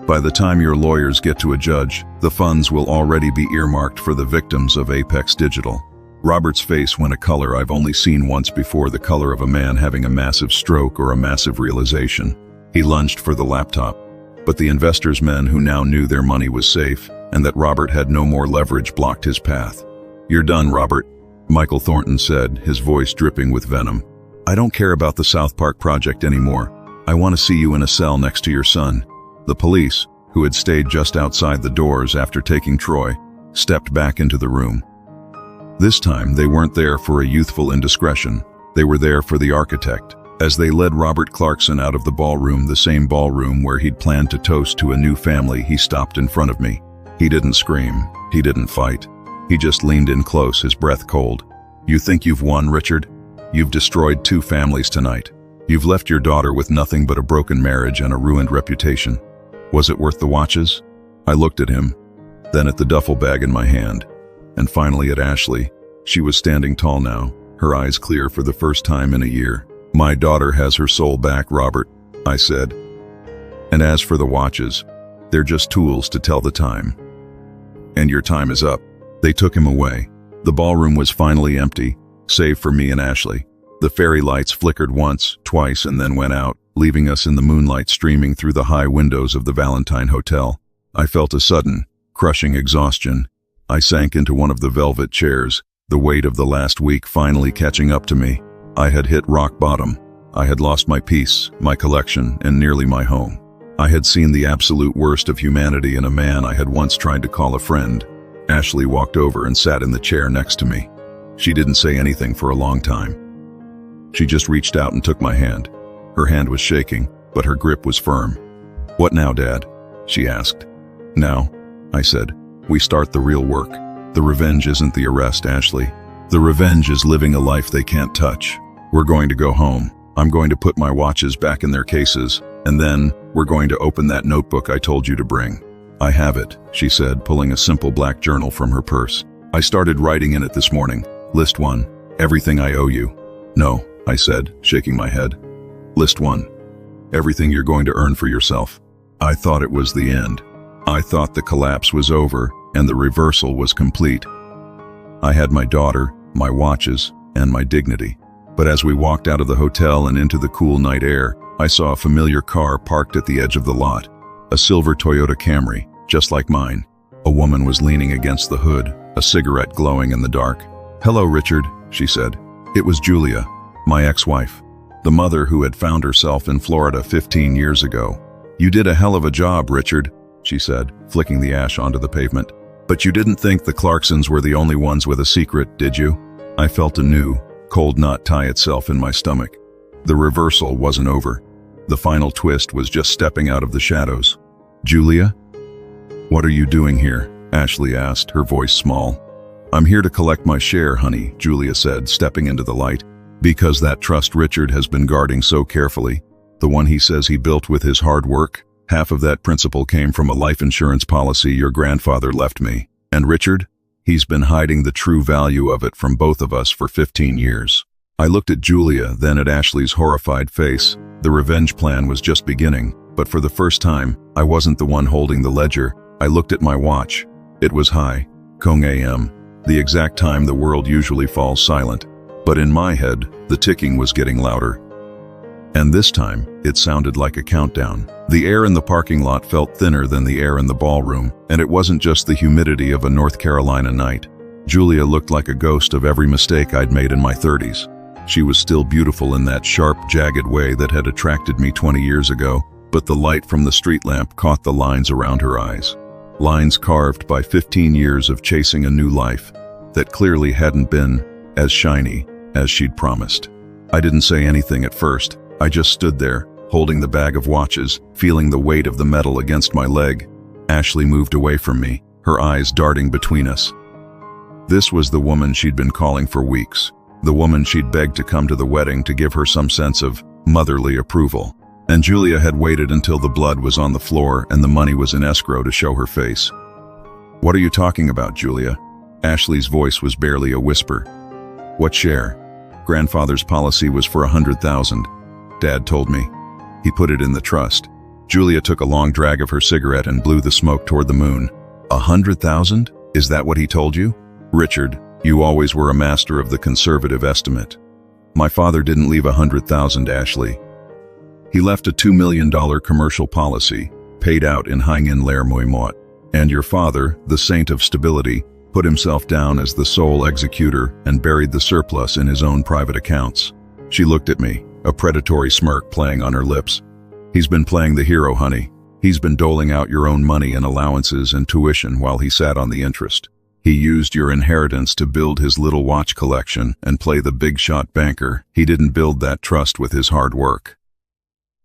By the time your lawyers get to a judge, the funds will already be earmarked for the victims of Apex Digital." Robert's face went a color I've only seen once before, the color of a man having a massive stroke or a massive realization. He lunged for the laptop. But the investors' men who now knew their money was safe and that Robert had no more leverage blocked his path. "You're done, Robert," Michael Thornton said, his voice dripping with venom. "I don't care about the South Park project anymore. I want to see you in a cell next to your son." The police, who had stayed just outside the doors after taking Troy, stepped back into the room. This time, they weren't there for a youthful indiscretion. They were there for the architect. As they led Robert Clarkson out of the ballroom, the same ballroom where he'd planned to toast to a new family, he stopped in front of me. He didn't scream. He didn't fight. He just leaned in close, his breath cold. "You think you've won, Richard? You've destroyed 2 families tonight. You've left your daughter with nothing but a broken marriage and a ruined reputation. Was it worth the watches?" I looked at him, then at the duffel bag in my hand, and finally at Ashley. She was standing tall now, her eyes clear for the first time in a year. "My daughter has her soul back, Robert," I said. "And as for the watches, they're just tools to tell the time. And your time is up." They took him away. The ballroom was finally empty, save for me and Ashley. The fairy lights flickered once, twice, and then went out, leaving us in the moonlight streaming through the high windows of the Valentine Hotel. I felt a sudden, crushing exhaustion. I sank into one of the velvet chairs, the weight of the last week finally catching up to me. I had hit rock bottom. I had lost my peace, my collection, and nearly my home. I had seen the absolute worst of humanity in a man I had once tried to call a friend. Ashley walked over and sat in the chair next to me. She didn't say anything for a long time. She just reached out and took my hand. Her hand was shaking, but her grip was firm. "What now, Dad?" she asked. "Now," I said, "we start the real work. The revenge isn't the arrest, Ashley. The revenge is living a life they can't touch. We're going to go home. I'm going to put my watches back in their cases, and then we're going to open that notebook I told you to bring." "I have it," she said, pulling a simple black journal from her purse. "I started writing in it this morning. List 1. Everything I owe you. No, I said, shaking my head. List 1. Everything you're going to earn for yourself. I thought it was the end. I thought the collapse was over and the reversal was complete. I had my daughter, my watches, and my dignity. But as we walked out of the hotel and into the cool night air, I saw a familiar car parked at the edge of the lot. A silver Toyota Camry, just like mine. A woman was leaning against the hood, a cigarette glowing in the dark. "Hello, Richard," she said. It was Julia, my ex-wife, the mother who had found herself in Florida 15 years ago. "You did a hell of a job, Richard," she said, flicking the ash onto the pavement. "But you didn't think the Clarksons were the only ones with a secret, did you?" I felt a new, cold knot tie itself in my stomach. The reversal wasn't over. The final twist was just stepping out of the shadows. "Julia?" "What are you doing here?" Ashley asked, her voice small. "I'm here to collect my share, honey," Julia said, stepping into the light. "Because that trust Richard has been guarding so carefully, the one he says he built with his hard work, half of that principal came from a life insurance policy your grandfather left me. And Richard? He's been hiding the true value of it from both of us for 15 years. I looked at Julia, then at Ashley's horrified face. The revenge plan was just beginning, but for the first time, I wasn't the one holding the ledger. I looked at my watch. It was high, Kong AM, the exact time the world usually falls silent. But in my head, the ticking was getting louder. And this time, it sounded like a countdown. The air in the parking lot felt thinner than the air in the ballroom, and it wasn't just the humidity of a North Carolina night. Julia looked like a ghost of every mistake I'd made in my 30s. She was still beautiful in that sharp, jagged way that had attracted me 20 years ago, but the light from the street lamp caught the lines around her eyes. Lines carved by 15 years of chasing a new life that clearly hadn't been as shiny as she'd promised. I didn't say anything at first. I just stood there, holding the bag of watches, feeling the weight of the metal against my leg. Ashley moved away from me, her eyes darting between us. This was the woman she'd been calling for weeks, the woman she'd begged to come to the wedding to give her some sense of motherly approval. And Julia had waited until the blood was on the floor and the money was in escrow to show her face. "What are you talking about, Julia?" Ashley's voice was barely a whisper. "What share?" "Grandfather's policy was for 100,000. Dad told me. He put it in the trust." Julia took a long drag of her cigarette and blew the smoke toward the moon. 100,000? Is that what he told you? "Richard, you always were a master of the conservative estimate." "My father didn't leave 100,000, Ashley. He left a $2 million commercial policy, paid out in Hangin Lair Muimot. And your father, the saint of stability, put himself down as the sole executor and buried the surplus in his own private accounts." She looked at me, a predatory smirk playing on her lips. "He's been playing the hero, honey. He's been doling out your own money and allowances and tuition while he sat on the interest. He used your inheritance to build his little watch collection and play the big-shot banker. He didn't build that trust with his hard work.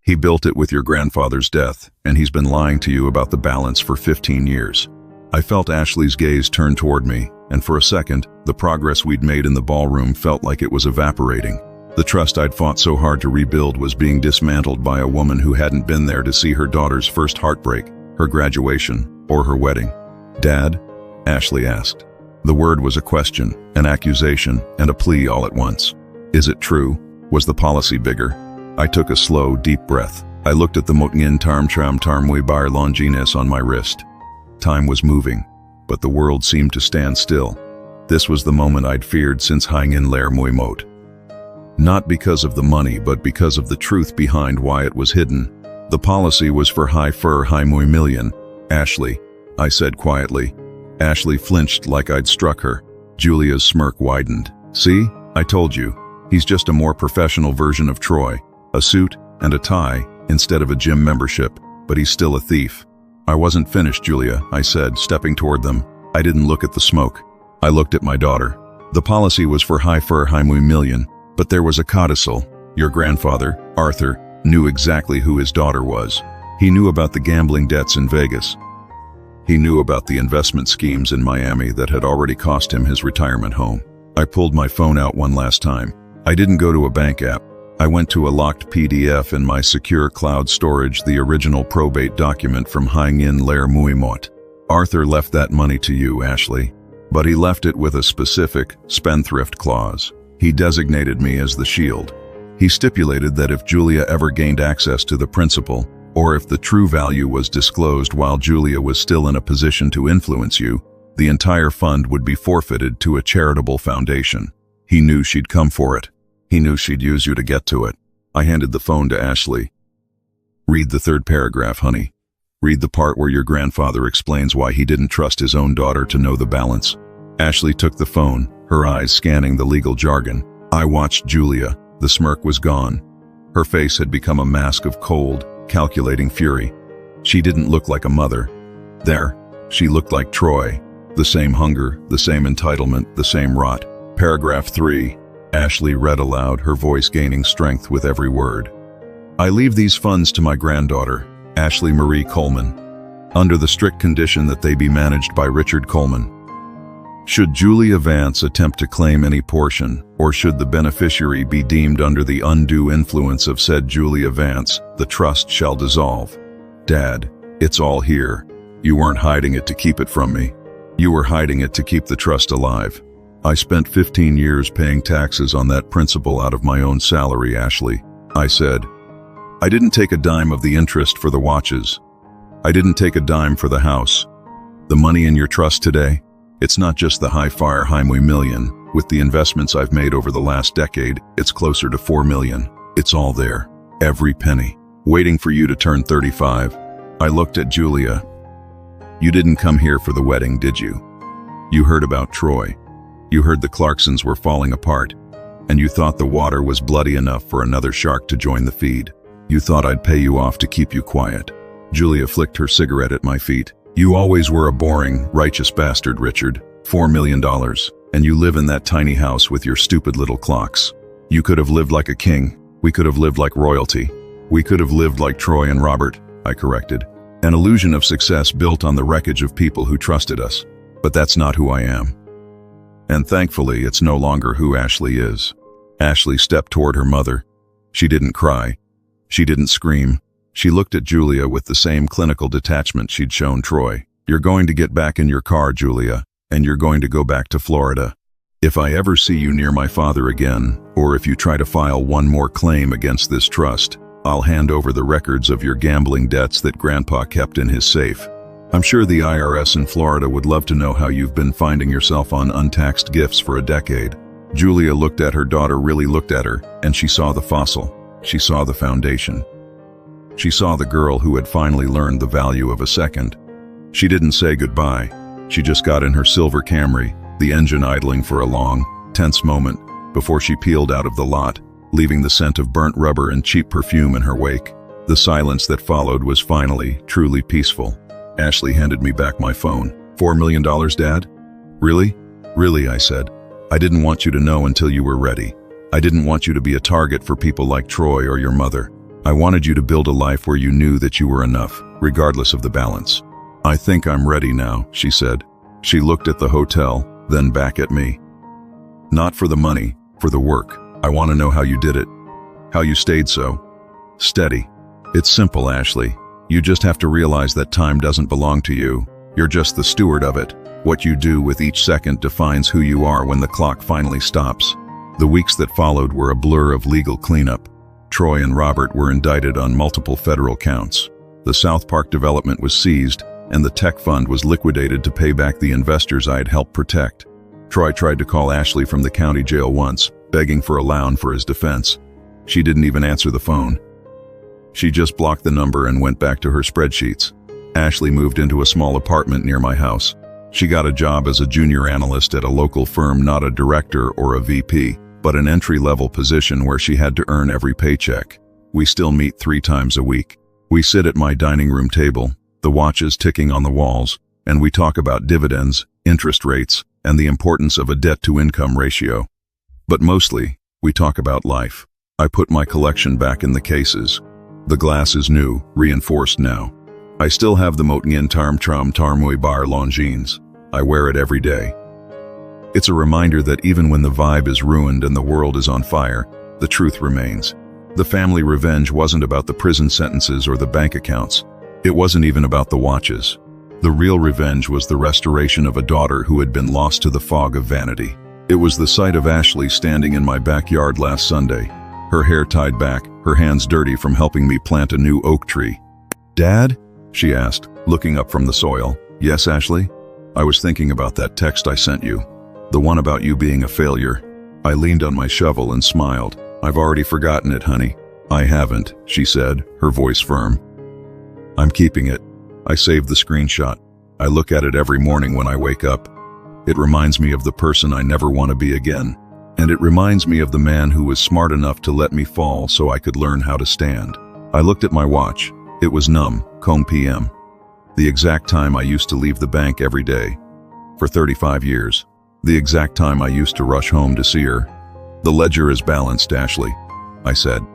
He built it with your grandfather's death, and he's been lying to you about the balance for 15 years. I felt Ashley's gaze turn toward me, and for a second, the progress we'd made in the ballroom felt like it was evaporating. The trust I'd fought so hard to rebuild was being dismantled by a woman who hadn't been there to see her daughter's first heartbreak, her graduation, or her wedding. "Dad?" Ashley asked. The word was a question, an accusation, and a plea all at once. "Is it true? Was the policy bigger?" I took a slow, deep breath. I looked at the Motngin Tarm Tram Tarmwe Bar Longinus on my wrist. Time was moving, but the world seemed to stand still. This was the moment I'd feared since Hangin Lair Muimot. Not because of the money, but because of the truth behind why it was hidden. The policy was for high fur high mui million. "Ashley," I said quietly. Ashley flinched like I'd struck her. Julia's smirk widened. "See? I told you. He's just a more professional version of Troy. A suit and a tie instead of a gym membership, but he's still a thief." "I wasn't finished, Julia," I said, stepping toward them. I didn't look at the smoke. I looked at my daughter. The policy was for high fur high mui million, but there was a codicil. Your grandfather, Arthur, knew exactly who his daughter was. He knew about the gambling debts in Vegas. He knew about the investment schemes in Miami that had already cost him his retirement home. I pulled my phone out one last time. I didn't go to a bank app. I went to a locked PDF in my secure cloud storage, the original probate document from Hangin Lair Muimot. Arthur left that money to you, Ashley, but he left it with a specific spendthrift clause. He designated me as the shield. He stipulated that if Julia ever gained access to the principal, or if the true value was disclosed while Julia was still in a position to influence you, the entire fund would be forfeited to a charitable foundation. He knew she'd come for it. He knew she'd use you to get to it. I handed the phone to Ashley. "Read the third paragraph, honey. Read the part where your grandfather explains why he didn't trust his own daughter to know the balance." Ashley took the phone, her eyes scanning the legal jargon. I watched Julia. The smirk was gone. Her face had become a mask of cold, calculating fury. She didn't look like a mother. There, she looked like Troy. The same hunger, the same entitlement, the same rot. Paragraph 3. Ashley read aloud, her voice gaining strength with every word. "I leave these funds to my granddaughter, Ashley Marie Coleman, under the strict condition that they be managed by Richard Coleman. Should Julia Vance attempt to claim any portion, or should the beneficiary be deemed under the undue influence of said Julia Vance, the trust shall dissolve. Dad, it's all here. You weren't hiding it to keep it from me. You were hiding it to keep the trust alive. I spent 15 years paying taxes on that principal out of my own salary, Ashley," I said. "I didn't take a dime of the interest for the watches. I didn't take a dime for the house. The money in your trust today, it's not just the high-fire Heimweh million. With the investments I've made over the last decade, it's closer to 4 million. It's all there, every penny, waiting for you to turn 35. I looked at Julia. "You didn't come here for the wedding, did you? You heard about Troy. You heard the Clarksons were falling apart, and you thought the water was bloody enough for another shark to join the feed. You thought I'd pay you off to keep you quiet." Julia flicked her cigarette at my feet. "You always were a boring, righteous bastard, Richard. $4 million, and you live in that tiny house with your stupid little clocks. You could have lived like a king. We could have lived like royalty. We could have lived like Troy and Robert," I corrected. "An illusion of success built on the wreckage of people who trusted us. But that's not who I am. And thankfully, it's no longer who Ashley is." Ashley stepped toward her mother. She didn't cry. She didn't scream. She looked at Julia with the same clinical detachment she'd shown Troy. "You're going to get back in your car, Julia, and you're going to go back to Florida. If I ever see you near my father again, or if you try to file one more claim against this trust, I'll hand over the records of your gambling debts that Grandpa kept in his safe. I'm sure the IRS in Florida would love to know how you've been finding yourself on untaxed gifts for a decade." Julia looked at her daughter, really looked at her, and she saw the fossil. She saw the foundation. She saw the girl who had finally learned the value of a second. She didn't say goodbye. She just got in her silver Camry, the engine idling for a long, tense moment before she peeled out of the lot, leaving the scent of burnt rubber and cheap perfume in her wake. The silence that followed was finally, truly peaceful. Ashley handed me back my phone. $4 million, Dad? Really? Really, I said. I didn't want you to know until you were ready. I didn't want you to be a target for people like Troy or your mother. I wanted you to build a life where you knew that you were enough, regardless of the balance. I think I'm ready now, she said. She looked at the hotel, then back at me. Not for the money, for the work. I want to know how you did it. How you stayed so steady. It's simple, Ashley. You just have to realize that time doesn't belong to you. You're just the steward of it. What you do with each second defines who you are when the clock finally stops. The weeks that followed were a blur of legal cleanup. Troy and Robert were indicted on multiple federal counts. The South Park development was seized, and the tech fund was liquidated to pay back the investors I had helped protect. Troy tried to call Ashley from the county jail once, begging for a loan for his defense. She didn't even answer the phone. She just blocked the number and went back to her spreadsheets. Ashley moved into a small apartment near my house. She got a job as a junior analyst at a local firm, not a director or a VP, but an entry-level position where she had to earn every paycheck. We still meet 3 times a week. We sit at my dining room table, the watches ticking on the walls, and we talk about dividends, interest rates, and the importance of a debt-to-income ratio. But mostly, we talk about life. I put my collection back in the cases. The glass is new, reinforced now. I still have the Motngin Tarm Tram Tarmui Bar Longines. I wear it every day. It's a reminder that even when the vibe is ruined and the world is on fire, the truth remains. The family revenge wasn't about the prison sentences or the bank accounts. It wasn't even about the watches. The real revenge was the restoration of a daughter who had been lost to the fog of vanity. It was the sight of Ashley standing in my backyard last Sunday, her hair tied back, her hands dirty from helping me plant a new oak tree. "Dad?" she asked, looking up from the soil. "Yes, Ashley? I was thinking about that text I sent you. The one about you being a failure." I leaned on my shovel and smiled. "I've already forgotten it, honey." "I haven't," she said, her voice firm. "I'm keeping it." I saved the screenshot. I look at it every morning when I wake up. It reminds me of the person I never want to be again. And it reminds me of the man who was smart enough to let me fall so I could learn how to stand. I looked at my watch. It was Comb PM. The exact time I used to leave the bank every day. For 35 years. The exact time I used to rush home to see her. "The ledger is balanced, Ashley," I said.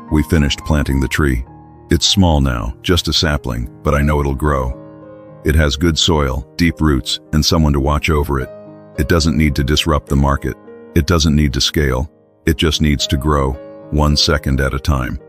We finished planting the tree. It's small now, just a sapling, but I know it'll grow. It has good soil, deep roots, and someone to watch over it. It doesn't need to disrupt the market. It doesn't need to scale. It just needs to grow, 1 second at a time.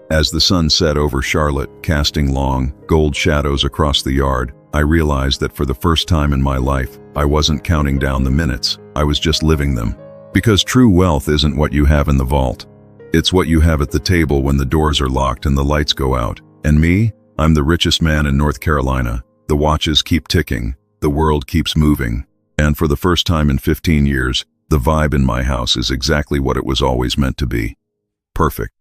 As the sun set over Charlotte, casting long, gold shadows across the yard, I realized that for the first time in my life, I wasn't counting down the minutes, I was just living them. Because true wealth isn't what you have in the vault. It's what you have at the table when the doors are locked and the lights go out. And me? I'm the richest man in North Carolina. The watches keep ticking. The world keeps moving. And for the first time in 15 years, the vibe in my house is exactly what it was always meant to be. Perfect.